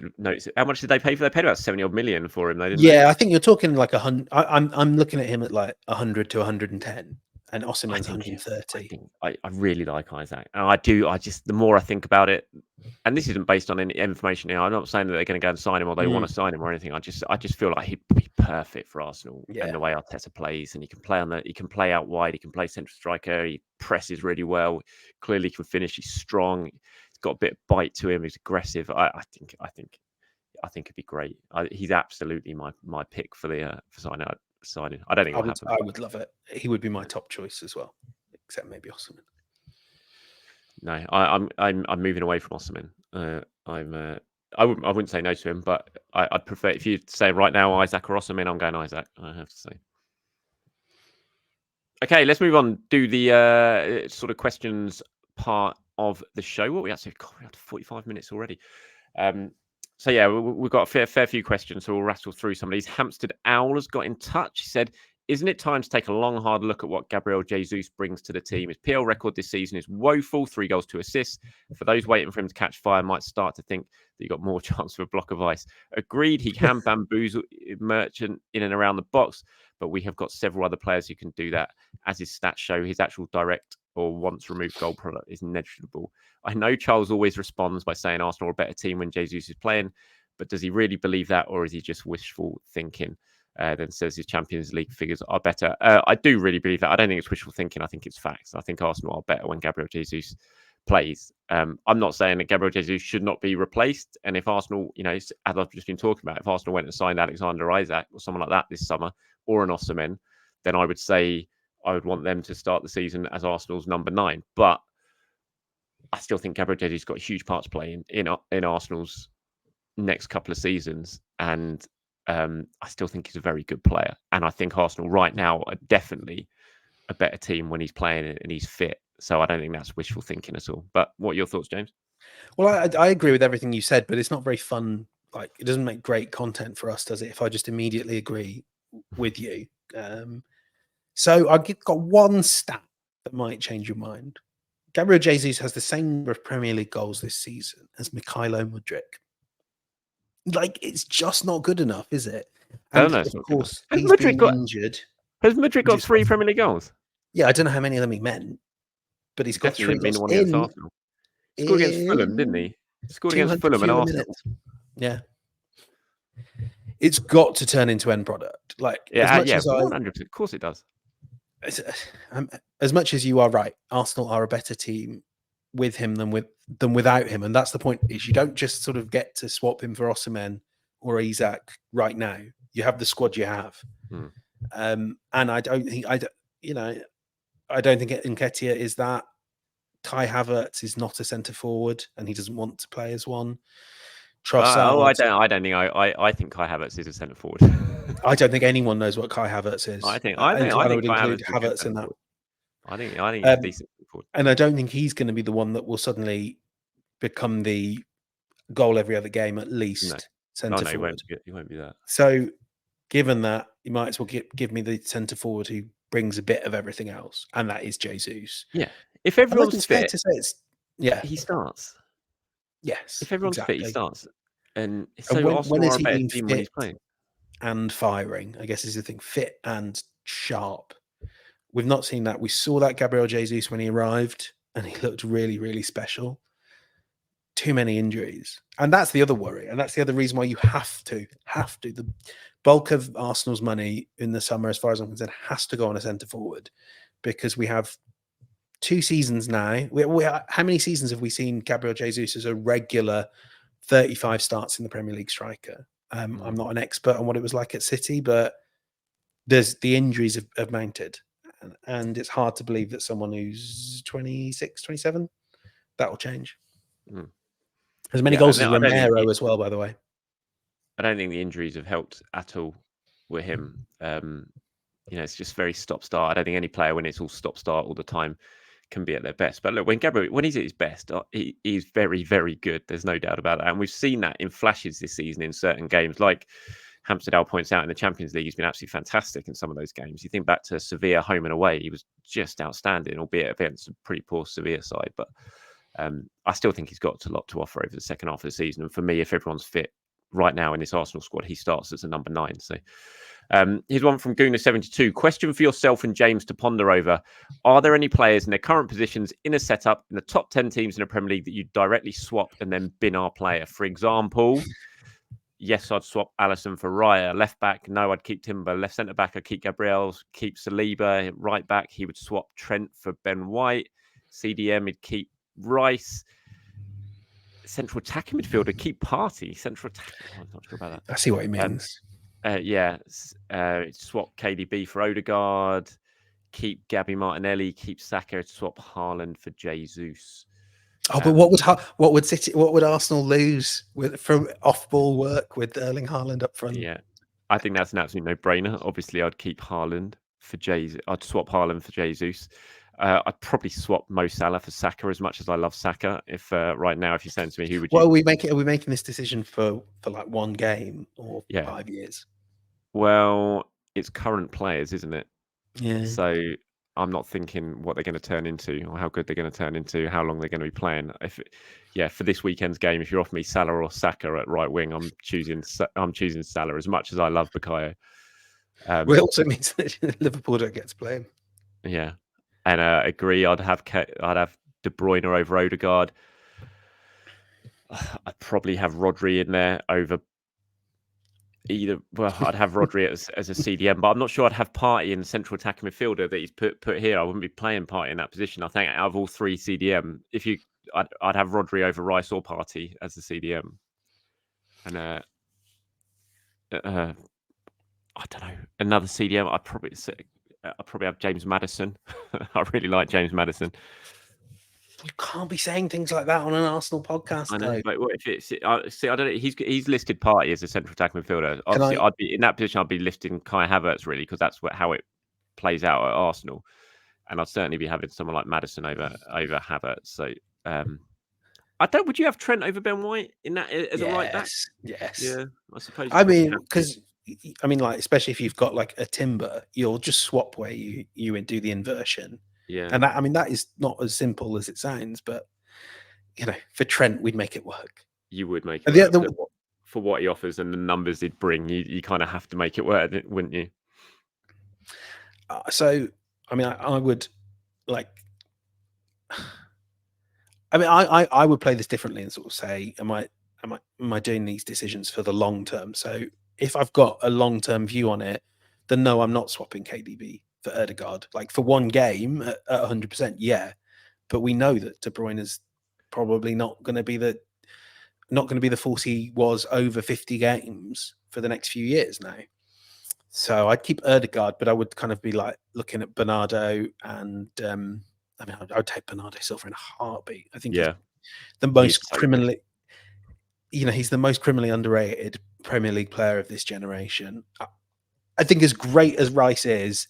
How much did they pay for? They paid about 70 odd million for him. I think you're talking like 100. I'm looking at him at like 100 to 110, and Osimhen's 130. I really like Isak, and I do. The more I think about it, and this isn't based on any information. I'm not saying that they're going to go and sign him or they want to sign him or anything. I just feel like he'd be perfect for Arsenal and the way Arteta plays, and he can play out wide, he can play central striker, he presses really well, clearly can finish, he's strong, he's got a bit of bite to him, he's aggressive. I think it'd be great. He's absolutely my pick for signing. I don't think it'll happen. I would love it. He would be my top choice as well, except maybe Osimhen. No, I'm moving away from Osimhen. I wouldn't say no to him, but I'd prefer, if you say right now Isak or Osimhen, I'm going Isak, I have to say. Okay, let's move on. Do the sort of questions part of the show. What we actually got? We had 45 minutes already. So yeah, we've got a fair few questions, so we'll rattle through some of these. Hampstead Owl has got in touch. He said, isn't it time to take a long, hard look at what Gabriel Jesus brings to the team? His PL record this season is woeful, 3 goals, 2 assists. For those waiting for him to catch fire, might start to think that he got more chance of a block of ice. Agreed, he can bamboozle Merchant in and around the box, but we have got several other players who can do that. As his stats show, his actual direct or once removed goal product is negligible. I know Charles always responds by saying Arsenal are a better team when Jesus is playing, but does he really believe that, or is he just wishful thinking? Then says his Champions League figures are better. I do really believe that. I don't think it's wishful thinking. I think it's facts. I think Arsenal are better when Gabriel Jesus plays. I'm not saying that Gabriel Jesus should not be replaced. And if Arsenal, as I've just been talking about, if Arsenal went and signed Alexander Isak or someone like that this summer, or an Osimhen, then I would say I would want them to start the season as Arsenal's number 9. But I still think Gabriel Jesus got a huge part to play in Arsenal's next couple of seasons. And I still think he's a very good player. And I think Arsenal right now are definitely a better team when he's playing and he's fit. So I don't think that's wishful thinking at all. But what are your thoughts, James? Well, I agree with everything you said, but it's not very fun. Like, it doesn't make great content for us, does it? If I just immediately agree with you. So I've got one stat that might change your mind. Gabriel Jesus has the same number of Premier League goals this season as Mikel Arteta. Like, it's just not good enough, is it? And of course, he's been injured. Has Madrid got 3 Premier League goals? Yeah, I don't know how many of them he meant, but he's got 3 goals. Scored against Fulham, didn't he? Scored against Fulham and Arsenal. Yeah. it's got to turn into end product. Like as much as 100%. Of course it does. As much as you are right, Arsenal are a better team with him than without him, and that's the point. Is you don't just sort of get to swap him for Osimhen or Isak right now. You have the squad you have, and I don't think I don't think Nketiah is that. Kai Havertz is not a centre forward, and he doesn't want to play as one. Trossard. I don't think I think Kai Havertz is a centre forward. I don't think anyone knows what Kai Havertz is. I think I would Kai include Havertz Havertz in that. I think he's decent forward. And I don't think he's going to be the one that will suddenly become the goal every other game at least centre forward. He won't be that. So, given that, you might as well give me the centre forward who brings a bit of everything else, and that is Jesus. Yeah, if everyone's fit, to say he starts. Yes, if everyone's exactly. fit, he starts. And so Arsenal are a better team when he's playing and firing. I guess is the thing, fit and sharp. We've not seen that. We saw that Gabriel Jesus when he arrived, and he looked really, really special. Too many injuries, and that's the other worry, and that's the other reason why you have to. The bulk of Arsenal's money in the summer, as far as I'm concerned, has to go on a centre forward, because we have 2 seasons now. How many seasons have we seen Gabriel Jesus as a regular 35 starts in the Premier League striker? I'm not an expert on what it was like at City, but the injuries have mounted, and it's hard to believe that someone who's 26, 27, that will change. As many goals as Romero as well, by the way. I don't think the injuries have helped at all with him. It's just very stop-start. I don't think any player, when it's all stop-start all the time, can be at their best. But look, when he's at his best, he's very, very good. There's no doubt about that. And we've seen that in flashes this season in certain games. Like Hamsterdale points out, in the Champions League, he's been absolutely fantastic in some of those games. You think back to Sevilla home and away, he was just outstanding, albeit against a pretty poor Sevilla side. But I still think he's got a lot to offer over the second half of the season. And for me, if everyone's fit right now in this Arsenal squad, he starts as a number 9. So here's one from Guna72. Question for yourself and James to ponder over. Are there any players in their current positions in a setup in the top 10 teams in the Premier League that you directly swap and then bin our player? For example, yes, I'd swap Alisson for Raya. Left back, no, I'd keep Timber. Left centre back, I'd keep Gabriel. Keep Saliba. Right back, he would swap Trent for Ben White. CDM, he'd keep Rice. Central attacking midfielder, keep Partey. Central attacking. I'm not sure about that. I see what he means. Swap KDB for Odegaard. Keep Gabby Martinelli. Keep Saka. Swap Haaland for Jesus. But what would Arsenal lose from off-ball work with Erling Haaland up front? Yeah, I think that's an absolute no-brainer. Obviously, I'd keep Haaland for Jesus. I'd swap Haaland for Jesus. I'd probably swap Mo Salah for Saka, as much as I love Saka. If right now, if you're saying to me, who would you? Well, are we making this decision for like one game or 5 years? Well, it's current players, isn't it? Yeah. So I'm not thinking what they're going to turn into or how good they're going to turn into, how long they're going to be playing. For this weekend's game, if you offer me Salah or Saka at right wing, I'm choosing Salah, as much as I love Bukayo. It also means that Liverpool don't get to play him. Yeah. And agree, I'd have De Bruyne over Odegaard. I'd probably have Rodri in there over either. Well, I'd have Rodri as a CDM, but I'm not sure I'd have Partey in the central attacking midfielder that he's put here. I wouldn't be playing Partey in that position. I think out of all 3 CDM, I'd have Rodri over Rice or Partey as the CDM. And I don't know, another CDM. I'd probably have James Maddison. I really like James Maddison. You can't be saying things like that on an Arsenal podcast. I know, but what if it's? I don't know. He's listed Partey as a central attacking midfielder. Obviously, I'd be in that position. I'd be listing Kai Havertz really, because that's how it plays out at Arsenal. And I'd certainly be having someone like Maddison over Havertz. So I don't. Would you have Trent over Ben White in that as a right back? Yes. Yeah, I suppose. I mean, because. like, especially if you've got like a Timber, you'll just swap where you do the inversion. Yeah. And that is not as simple as it sounds, but for Trent, we'd make it work. You would make it work for what he offers and the numbers he'd bring. You kind of have to make it work, wouldn't you? So, I mean, I would like. I mean, I would play this differently and sort of say, am I doing these decisions for the long term? So if I've got a long-term view on it, then no, I'm not swapping KDB for Ødegaard. Like for one game at 100%, yeah. But we know that De Bruyne is probably not going to be the force he was over 50 games for the next few years now. So I'd keep Ødegaard, but I would kind of be like looking at Bernardo, and I mean, I would take Bernardo Silva in a heartbeat. I think he's the most criminally, he's the most criminally underrated Premier League player of this generation. I think as great as Rice is,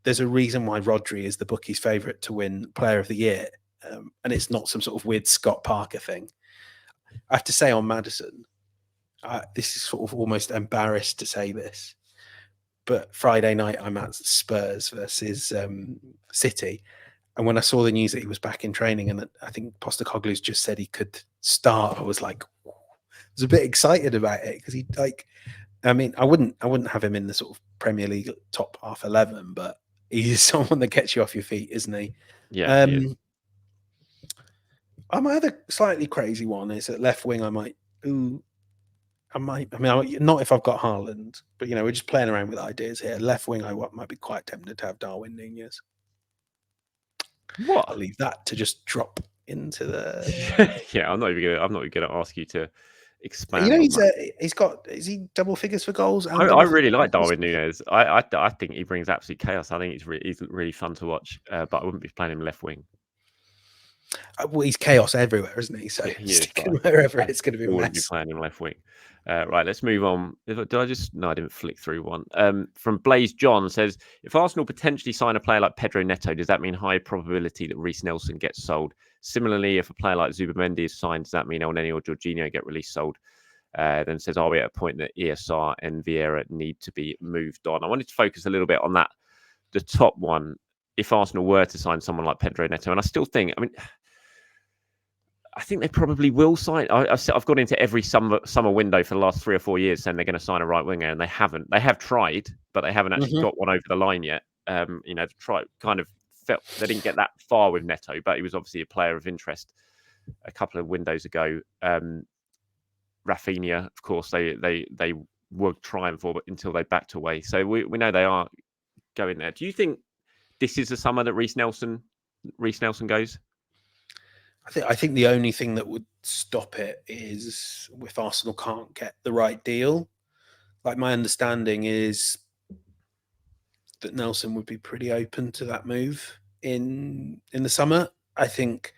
there's a reason why Rodri is the bookies' favourite to win Player of the Year, and it's not some sort of weird Scott Parker thing. I have to say on Maddison, this is sort of almost embarrassed to say this, but Friday night I'm at Spurs versus City, and when I saw the news that he was back in training and that I think Postecoglou's just said he could start, I was like, I was a bit excited about it because I wouldn't have him in the sort of Premier League top half 11, but he's someone that gets you off your feet, isn't he? Yeah. My other slightly crazy one is at left wing. Not if I've got Haaland, but we're just playing around with ideas here. Left wing, I might be quite tempted to have Darwin Núñez. What? I'll leave that to just drop into the. Yeah, I'm not even going to ask you to expand. Is he double figures for goals? And I really like Darwin Núñez. I think he brings absolute chaos. I think he's really fun to watch. But I wouldn't be playing him left wing. Well, he's chaos everywhere, isn't he? So stick him wherever it's going to be a mess. Wouldn't be playing him left wing. Right, let's move on. No, I didn't flick through one. From Blaze John says, if Arsenal potentially sign a player like Pedro Neto, does that mean high probability that Reece Nelson gets sold? Similarly, if a player like Zubimendi is signed, does that mean Elneny or Jorginho get released sold? Then says, are we at a point that ESR and Vieira need to be moved on? I wanted to focus a little bit on that, the top one. If Arsenal were to sign someone like Pedro Neto, and I still think, I think they probably will sign. I've gone into every summer window for the last 3 or 4 years saying they're going to sign a right winger, and they haven't. They have tried, but they haven't actually got one over the line yet. Kind of felt they didn't get that far with Neto, but he was obviously a player of interest a couple of windows ago. Rafinha, of course, they were trying for, but until they backed away. So we know they are going there. Do you think this is the summer that Reece Nelson goes? I think the only thing that would stop it is if Arsenal can't get the right deal. Like, my understanding is that Nelson would be pretty open to that move in the summer. I think,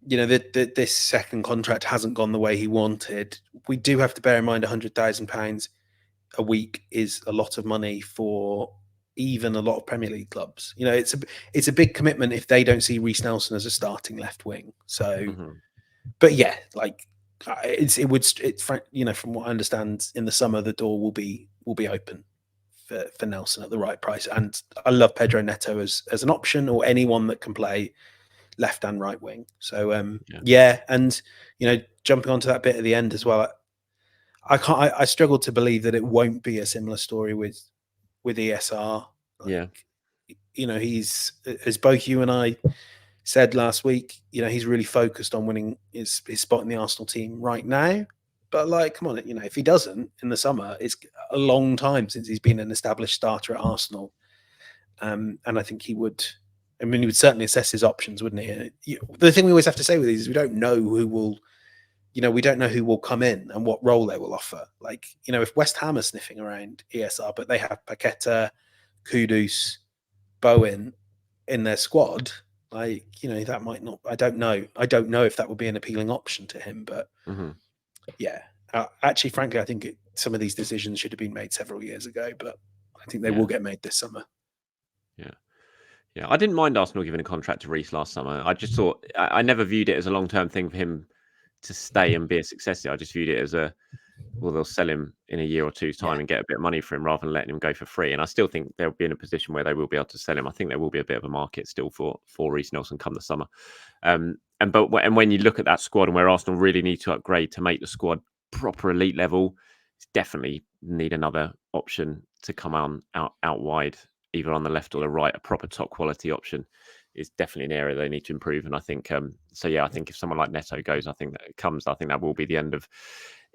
that this second contract hasn't gone the way he wanted. We do have to bear in mind £100,000 a week is a lot of money for even a lot of Premier League clubs. It's a big commitment if they don't see Reece Nelson as a starting left wing. So, but yeah, from what I understand, in the summer the door will be open for Nelson at the right price. And I love Pedro Neto as an option, or anyone that can play left and right wing. So and jumping onto that bit at the end as well, I struggle to believe that it won't be a similar story with ESR. He's, as both you and I said last week, he's really focused on winning his spot in the Arsenal team right now. But come on, if he doesn't in the summer, it's a long time since he's been an established starter at Arsenal. And I think he would certainly assess his options, wouldn't he? The thing we always have to say with these is we don't know who will come in and what role they will offer. If West Ham are sniffing around ESR, but they have Paqueta, Kudus, Bowen in their squad, that might not. I don't know if that would be an appealing option to him. But yeah, actually, frankly, I think some of these decisions should have been made several years ago. But I think they will get made this summer. Yeah, I didn't mind Arsenal giving a contract to Reece last summer. I just thought I never viewed it as a long-term thing for him to stay and be a success. I just viewed it as they'll sell him in a year or two's time and get a bit of money for him rather than letting him go for free. And I still think they'll be in a position where they will be able to sell him. I think there will be a bit of a market still for Reece Nelson come the summer. And when you look at that squad and where Arsenal really need to upgrade to make the squad proper elite level, it's definitely need another option to come out wide, either on the left or the right. A proper top quality option is definitely an area they need to improve. And I think I think if someone like Neto goes, I think that will be the end of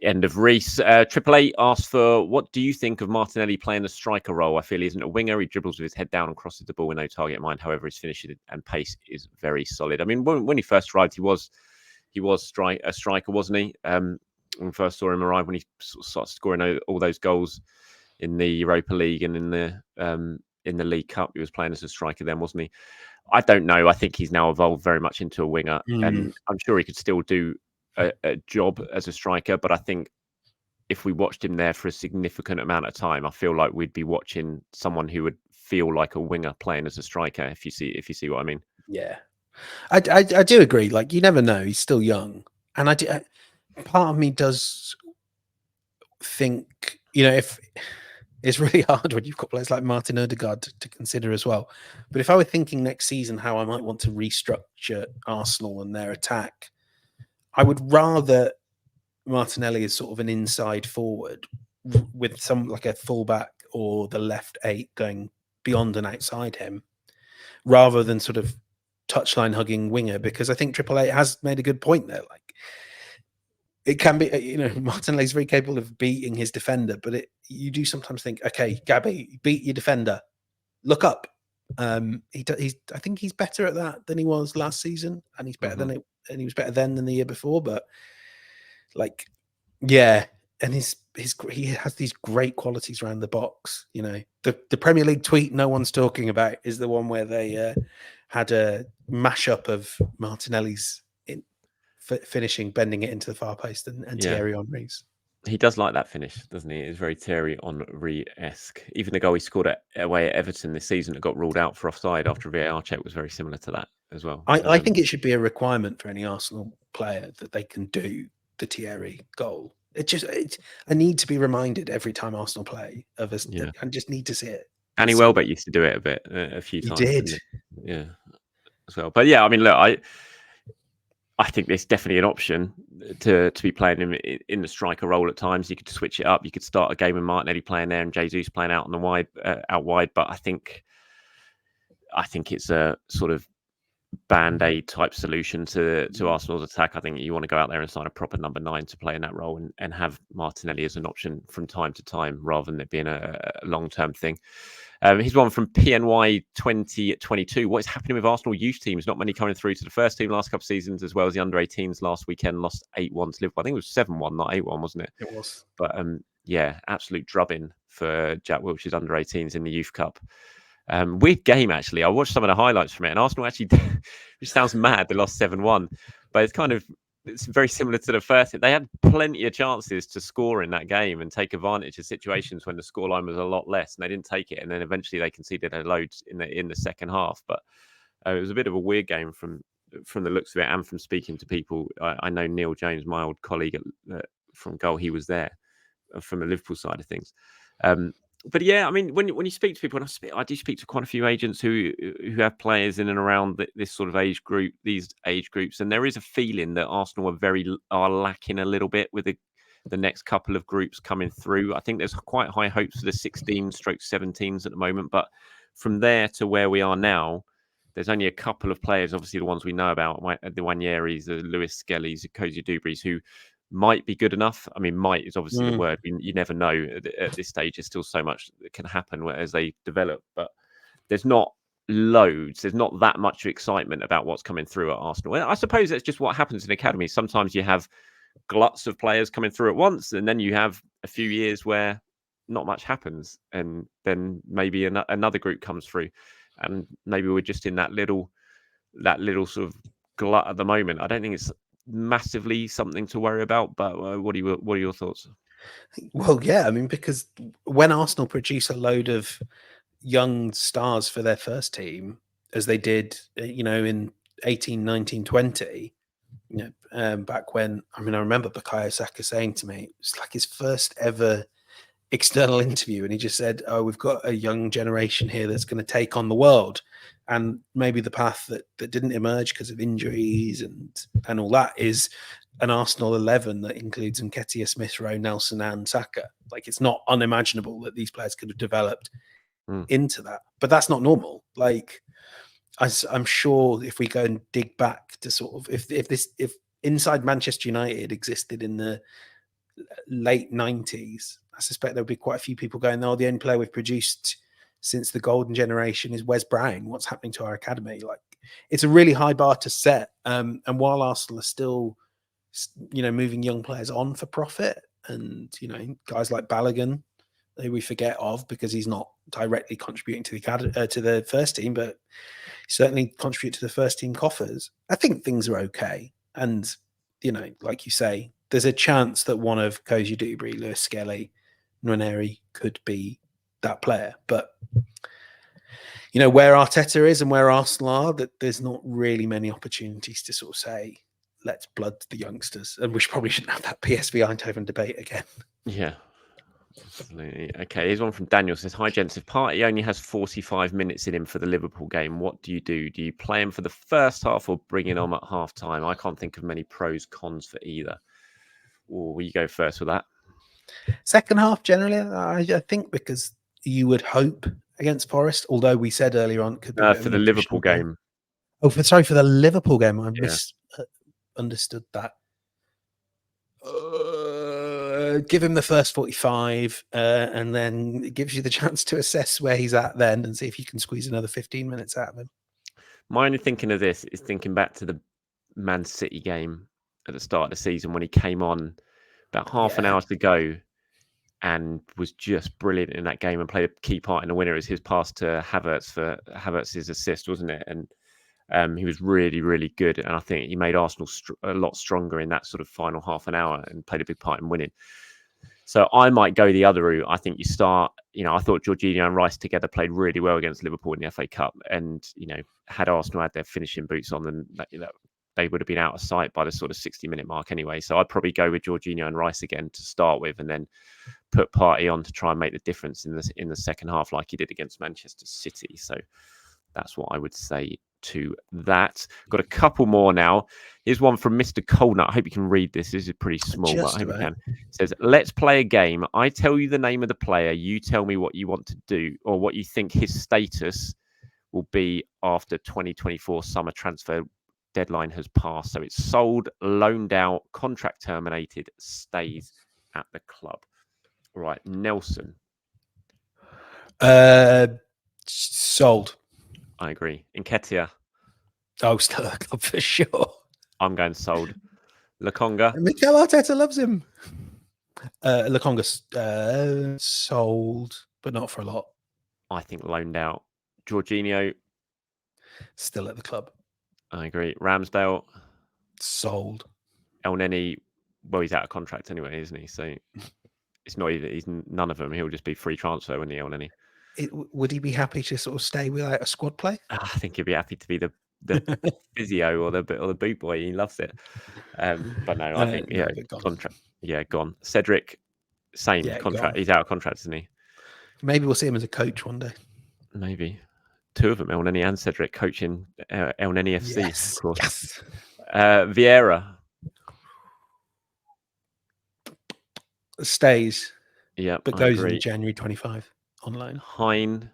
End of Reese. Triple Eight asked for, what do you think of Martinelli playing the striker role? I feel he isn't a winger. He dribbles with his head down and crosses the ball with no target in mind. However, his finishing and pace is very solid. I mean, when he first arrived, he was a striker, wasn't he? When we first saw him arrive, when he started scoring all those goals in the Europa League and in the League Cup, he was playing as a striker then, wasn't he? I don't know. I think he's now evolved very much into a winger, and I'm sure he could still do a job as a striker. But I think if we watched him there for a significant amount of time, I feel like we'd be watching someone who would feel like a winger playing as a striker. If you see what I mean? Yeah, I do agree. Like, you never know. He's still young, and part of me does think, if it's really hard when you've got players like Martin Odegaard to consider as well. But if I were thinking next season how I might want to restructure Arsenal and their attack, I would rather Martinelli is sort of an inside forward with some like a fullback or the left 8 going beyond and outside him, rather than sort of touchline hugging winger, because I think Triple Eight has made a good point there. Like, it can be, Martinelli's very capable of beating his defender, but you do sometimes think, okay, Gabby, beat your defender, look up. I think he's better at that than he was last season, and he's better and he was better then than the year before. But like, yeah, and he has these great qualities around the box. The Premier League tweet no one's talking about is the one where they had a mashup of Martinelli's finishing, bending it into the far post, and Thierry Henry's. He does like that finish, doesn't he? It's very Thierry Henry-esque. Even the goal he scored away at Everton this season that got ruled out for offside after a VAR check was very similar to that as well. I think it should be a requirement for any Arsenal player that they can do the Thierry goal. I need to be reminded every time Arsenal play of us. Yeah. I just need to see it. Annie Welbeck used to do it a few times. He did. Yeah, as well. But yeah, I mean, look, I think there's definitely an option to be playing him in the striker role at times. You could switch it up. You could start a game with Martinelli playing there and Jesus playing out wide. But I think it's a sort of band-aid type solution to Arsenal's attack. I think you want to go out there and sign a proper number 9 to play in that role and have Martinelli as an option from time to time rather than it being a long-term thing. Here's one from PNY 2022. What is happening with Arsenal youth teams? Not many coming through to the first team last couple of seasons, as well as the under-18s last weekend lost 8-1 to Liverpool. I think it was 7-1, not 8-1, wasn't it? It was. But yeah, absolute drubbing for Jack Wilshere's under-18s in the Youth Cup. Weird game, actually. I watched some of the highlights from it, and Arsenal actually, which sounds mad, they lost 7-1, but it's very similar to the first. They had plenty of chances to score in that game and take advantage of situations when the scoreline was a lot less, and they didn't take it. And then eventually they conceded a load in the second half. But it was a bit of a weird game from the looks of it, and from speaking to people. I know Neil James, my old colleague from Goal, he was there from the Liverpool side of things. But yeah, I mean, when you speak to people, and I do speak to quite a few agents who have players in and around this sort of age group, these age groups, and there is a feeling that Arsenal are lacking a little bit with the next couple of groups coming through. I think there's quite high hopes for the 16/17s at the moment, but from there to where we are now, there's only a couple of players, obviously the ones we know about, the Wanieris, the Lewis Skellys, the Cozy Dubrys, who might be good enough. I mean, might is obviously the word. You never know at this stage. There's still so much that can happen as they develop, but there's not loads. There's not that much excitement about what's coming through at Arsenal. I suppose that's just what happens in academies. Sometimes you have gluts of players coming through at once, and then you have a few years where not much happens, and then maybe another group comes through, and maybe we're just in that little sort of glut at the moment. I don't think it's massively something to worry about, but what are your thoughts? Well, yeah, I mean, because when Arsenal produce a load of young stars for their first team, as they did, in 18, 19, 20, back when, I remember Bukayo Saka saying to me, it's like his first ever external interview, and he just said, "Oh, we've got a young generation here that's going to take on the world." And maybe the path that didn't emerge because of injuries and all that is an Arsenal 11 that includes Nketiah, Smith Rowe, Nelson and Saka. Like, it's not unimaginable that these players could have developed into that, but that's not normal. Like, I'm sure if we go and dig back to sort of if inside Manchester United existed in the late 90s, I suspect there'll be quite a few people going, "Oh, the only player we've produced since the golden generation is Wes Brown. What's happening to our academy?" Like, it's a really high bar to set. And while Arsenal are still, moving young players on for profit, and guys like Balogun, who we forget of because he's not directly contributing to the first team, but certainly contribute to the first team coffers, I think things are okay. And like you say, there's a chance that one of Koji Dubry, Lewis Skelly, Nwaneri could be that player. But where Arteta is and where Arsenal are, that there's not really many opportunities to sort of say, let's blood the youngsters. And we probably shouldn't have that PSV Eindhoven debate again. Yeah. Absolutely. Okay, here's one from Daniel. Says, "Hi gents, if Partey only has 45 minutes in him for the Liverpool game, what do you do? Do you play him for the first half or bring him on at half time? I can't think of many pros, cons for either." Or will you go first with that? Second half, generally, I think, because you would hope against Forest, although we said earlier on it could be For the Liverpool game. Oh, sorry, for the Liverpool game. I misunderstood that. Give him the first 45, and then it gives you the chance to assess where he's at then and see if you can squeeze another 15 minutes out of him. My only thinking of this is thinking back to the Man City game at the start of the season when he came on about half an hour to go and was just brilliant in that game and played a key part in the winner as his pass to Havertz for Havertz's assist, wasn't it? And he was really, really good. And I think he made Arsenal a lot stronger in that sort of final half an hour and played a big part in winning. So I might go the other route. I think you start, I thought Jorginho and Rice together played really well against Liverpool in the FA Cup. And, had Arsenal had their finishing boots on, then they would have been out of sight by the sort of 60-minute mark anyway. So I'd probably go with Jorginho and Rice again to start with, and then put Partey on to try and make the difference in the second half like he did against Manchester City. So that's what I would say to that. Got a couple more now. Here's one from Mr. Coldnut. I hope you can read this. This is pretty small, but I hope you can. It says, "Let's play a game. I tell you the name of the player. You tell me what you want to do or what you think his status will be after 2024 summer transfer deadline has passed. So it's sold, loaned out, contract terminated, stays at the club." Right, Nelson. Sold. I agree. Nketiah. Oh, still at the club for sure. I'm going sold. Lokonga. Mikel Arteta loves him. Lokonga sold, but not for a lot. I think loaned out. Jorginho. Still at the club. I agree. Ramsdale. Sold. El Neni. Well, he's out of contract anyway, isn't he? So it's not even. He's none of them. He'll just be free transfer when the El Neni. Would he be happy to sort of stay without a squad play? I think he'd be happy to be the physio or the boot boy. He loves it. But no, I think contract. Yeah, gone. Cedric, same contract. Gone. He's out of contract, isn't he? Maybe we'll see him as a coach one day. Maybe. Two of them, El Neni and Cedric, coaching El Neni FC, yes, of course. Yes. Vieira. Stays. Yeah, but goes in January 25 on loan. Hein.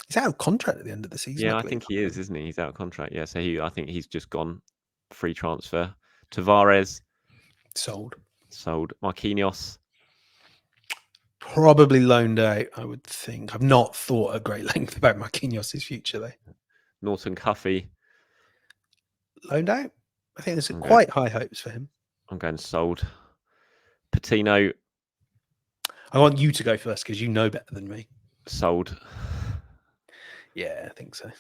He's out of contract at the end of the season. Yeah, I think he is, isn't he? He's out of contract. Yeah, so I think he's just gone free transfer. Tavares. Sold. Marquinhos. Probably loaned out, I would think. I've not thought at great length about Marquinhos' future, though. Norton Cuffy. Loaned out? I think there's quite high hopes for him. I'm going sold. Patino. I want you to go first because you know better than me. Sold. Yeah, I think so.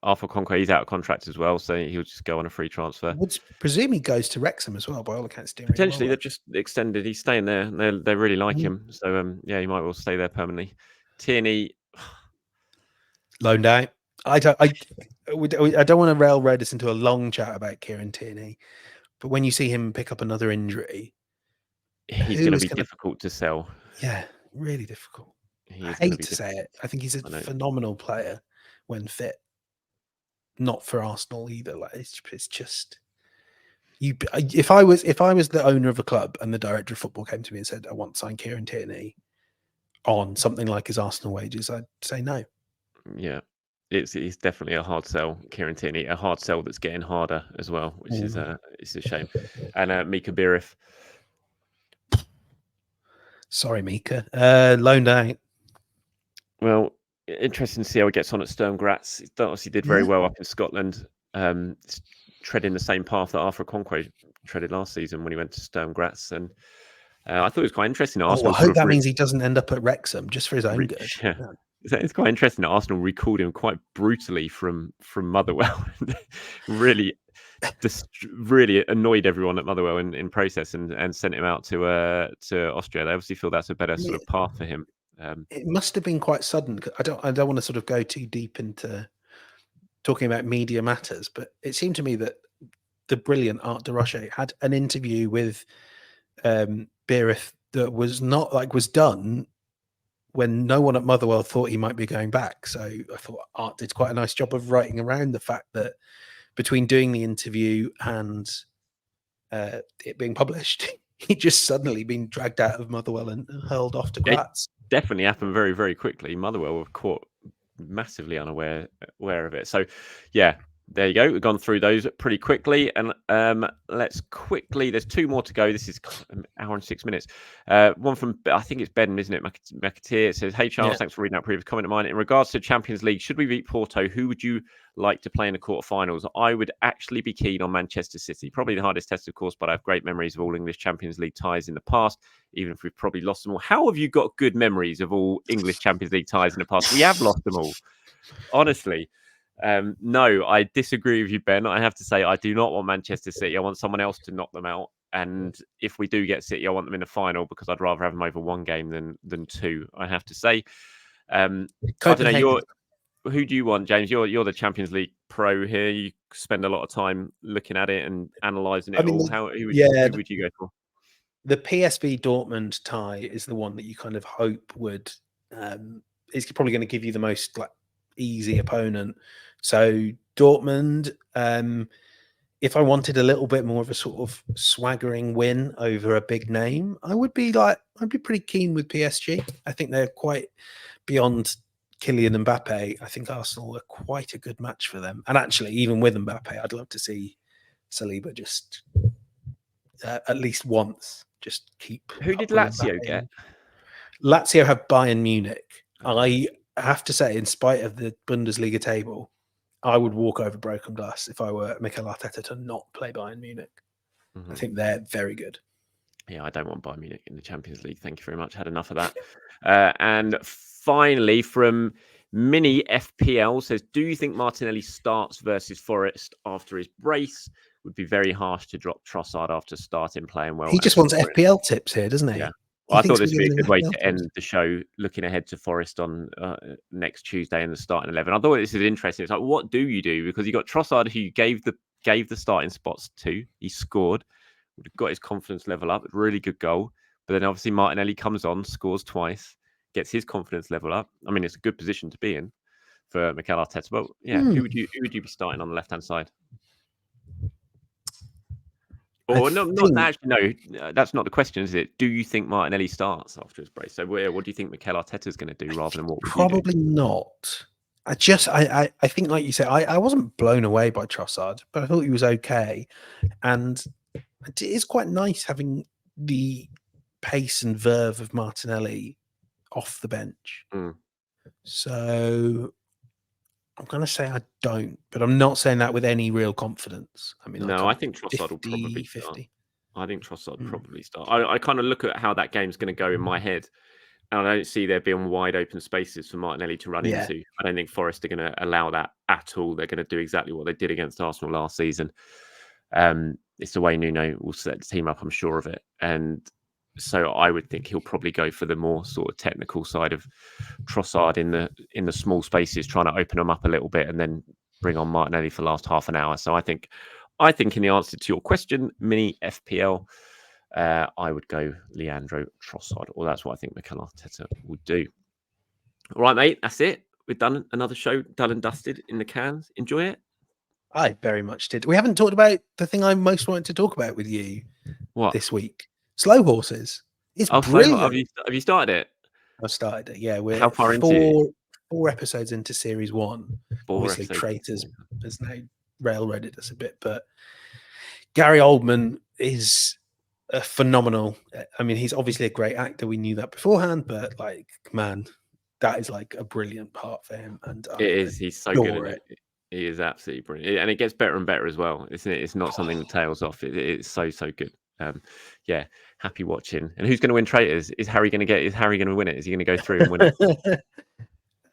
Arthur Conquet, he's out of contract as well, so he'll just go on a free transfer. I would presume he goes to Wrexham as well, by all accounts. Potentially, they've just extended. He's staying there. They really like him, so yeah, he might well stay there permanently. Tierney, loaned out. I don't want to railroad us into a long chat about Kieran Tierney, but when you see him pick up another injury, he's going to be difficult to sell. Yeah, really difficult. I hate to say it. I think he's a phenomenal player when fit. Not for Arsenal either. Like it's just you. If I was the owner of a club and the director of football came to me and said, "I want to sign Kieran Tierney on something like his Arsenal wages," I'd say no. Yeah, it's definitely a hard sell, Kieran Tierney. A hard sell that's getting harder as well, which is it's a shame. And Mika Birif. Sorry, Mika. Loaned out. Well, interesting to see how he gets on at Sturm Graz. He obviously did very well up in Scotland, treading the same path that Arthur Okonkwo treaded last season when he went to Sturm Graz. And I thought it was quite interesting. Arsenal I hope that means he doesn't end up at Wrexham just for his own good. Yeah. It's quite interesting that Arsenal recalled him quite brutally from Motherwell. really annoyed everyone at Motherwell in process and sent him out to Austria. They obviously feel that's a better sort of path for him. It must have been quite sudden. I don't want to sort of go too deep into talking about media matters, but it seemed to me that the brilliant Art de Rocher had an interview with Beereth that was was done when no one at Motherwell thought he might be going back. So I thought Art did quite a nice job of writing around the fact that between doing the interview and it being published, he'd just suddenly been dragged out of Motherwell and hurled off to Graz. It definitely happened very, very quickly. Motherwell were caught massively unaware of it. So, yeah, there you go. We've gone through those pretty quickly. And let's quickly, there's two more to go. This is an hour and 6 minutes. One from, I think it's Ben, isn't it? McAteer. It says, hey, Charles, thanks for reading that previous comment of mine. In regards to Champions League, should we beat Porto, who would you like to play in the quarterfinals? I would actually be keen on Manchester City. Probably the hardest test, of course, but I have great memories of all English Champions League ties in the past, even if we've probably lost them all. How have you got good memories of all English Champions League ties in the past? We have lost them all. Honestly. No, I disagree with you, Ben. I have to say I do not want Manchester City. I want someone else to knock them out. And if we do get City, I want them in the final because I'd rather have them over one game than two, I have to say. I don't know, who do you want, James? You're the Champions League pro here. You spend a lot of time looking at it and analysing it all. Who would you go for? The PSV Dortmund tie is the one that you kind of hope would is probably going to give you the most easy opponent. So Dortmund, if I wanted a little bit more of a sort of swaggering win over a big name, I'd be pretty keen with PSG. I think they're quite beyond Kylian Mbappe. I think Arsenal are quite a good match for them. And actually, even with Mbappe, I'd love to see Saliba just at least once just keep. Who did Lazio get? Lazio have Bayern Munich. I have to say, in spite of the Bundesliga table, I would walk over broken glass if I were Mikel Arteta to not play Bayern Munich. Mm-hmm. I think they're very good. Yeah, I don't want Bayern Munich in the Champions League. Thank you very much. Had enough of that. And finally, from Mini FPL says, do you think Martinelli starts versus Forest after his brace? Would be very harsh to drop Trossard after starting playing well. He just wants FPL tips here, doesn't he? Yeah. Well, I thought this would be a good way to end the show, looking ahead to Forest on next Tuesday in the starting 11. I thought this is interesting. It's like, what do you do? Because you got Trossard, who you gave the starting spots to. He scored, would have got his confidence level up. Really good goal. But then obviously Martinelli comes on, scores twice, gets his confidence level up. I mean, it's a good position to be in for Mikel Arteta. But yeah, who would you be starting on the left hand side? Or actually, no, that's not the question, is it? Do you think Martinelli starts after his brace? So what do you think Mikel Arteta is going to do rather than what would probably you do? Not. I think, like you said, I wasn't blown away by Trossard, but I thought he was okay. And it is quite nice having the pace and verve of Martinelli off the bench. So I'm going to say I don't, but I'm not saying that with any real confidence. I mean, no, I think Trossard will probably 50. Start. I think Trossard will probably start. I kind of look at how that game's going to go in my head, and I don't see there being wide open spaces for Martinelli to run into. I don't think Forest are going to allow that at all. They're going to do exactly what they did against Arsenal last season. It's the way Nuno will set the team up, I'm sure of it. And so I would think he'll probably go for the more sort of technical side of Trossard in the small spaces, trying to open them up a little bit, and then bring on Martinelli for the last half an hour. So I think in the answer to your question, Mini FPL, I would go Leandro Trossard, or that's what I think Mikel Arteta would do. All right, mate, that's it. We've done another show, done and dusted in the cans. Enjoy it. I very much did. We haven't talked about the thing I most wanted to talk about with you this week. Slow horses. It's brilliant. Have you started it? I've started it. Yeah, we're how far into four episodes into series 1. Obviously, Traitors has now railroaded us a bit, but Gary Oldman is phenomenal. I mean, he's obviously a great actor. We knew that beforehand, but like, man, that is like a brilliant part for him. And It is. He's so good in it. He is absolutely brilliant, and it gets better and better as well, isn't it? It's not something that tails off. It's so good. Yeah, happy watching. And who's going to win Traitors? Is Harry going to win it? Is he going to go through and win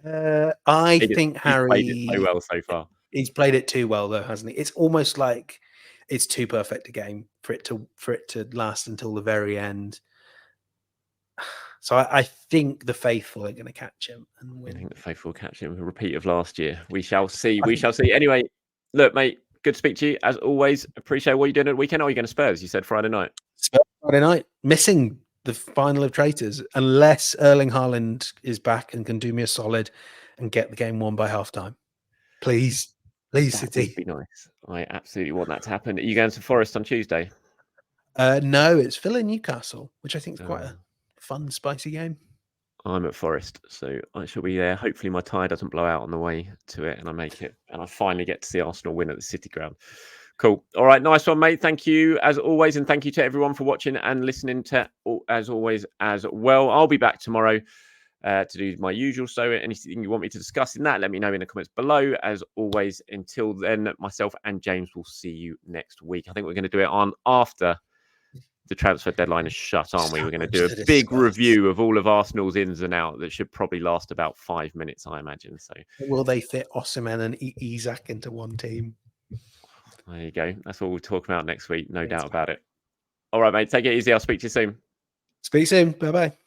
it? I think Harry played it so well so far. He's played it too well, though, hasn't he? It's almost like it's too perfect a game for it to last until the very end. So I think the faithful are going to catch him and win. I think the faithful will catch him. A repeat of last year. We shall see. We shall see. Anyway, look, mate, good to speak to you as always. Appreciate what you're doing at the weekend. Are you going to Spurs? You said Friday night. Spurs Friday night, missing the final of Traitors, unless Erling Haaland is back and can do me a solid and get the game won by halftime. Please, City. Would be nice. I absolutely want that to happen. Are you going to Forest on Tuesday? No, it's Villa Newcastle, which I think is quite a fun, spicy game. I'm at Forest, so I shall be there. Hopefully my tyre doesn't blow out on the way to it and I make it and I finally get to see Arsenal win at the City Ground. Cool. All right. Nice one, mate. Thank you as always. And thank you to everyone for watching and listening to as always as well. I'll be back tomorrow to do my usual. So anything you want me to discuss in that, let me know in the comments below. As always, until then, myself and James will see you next week. I think we're going to do it on after the transfer deadline is shut, aren't we? We're going to do a big review of all of Arsenal's ins and out that should probably last about 5 minutes, I imagine. So will they fit Osimhen and Isak into one team? There you go. That's what we'll talk about next week. No doubt about it. All right, mate. Take it easy. I'll speak to you soon. Speak soon. Bye-bye.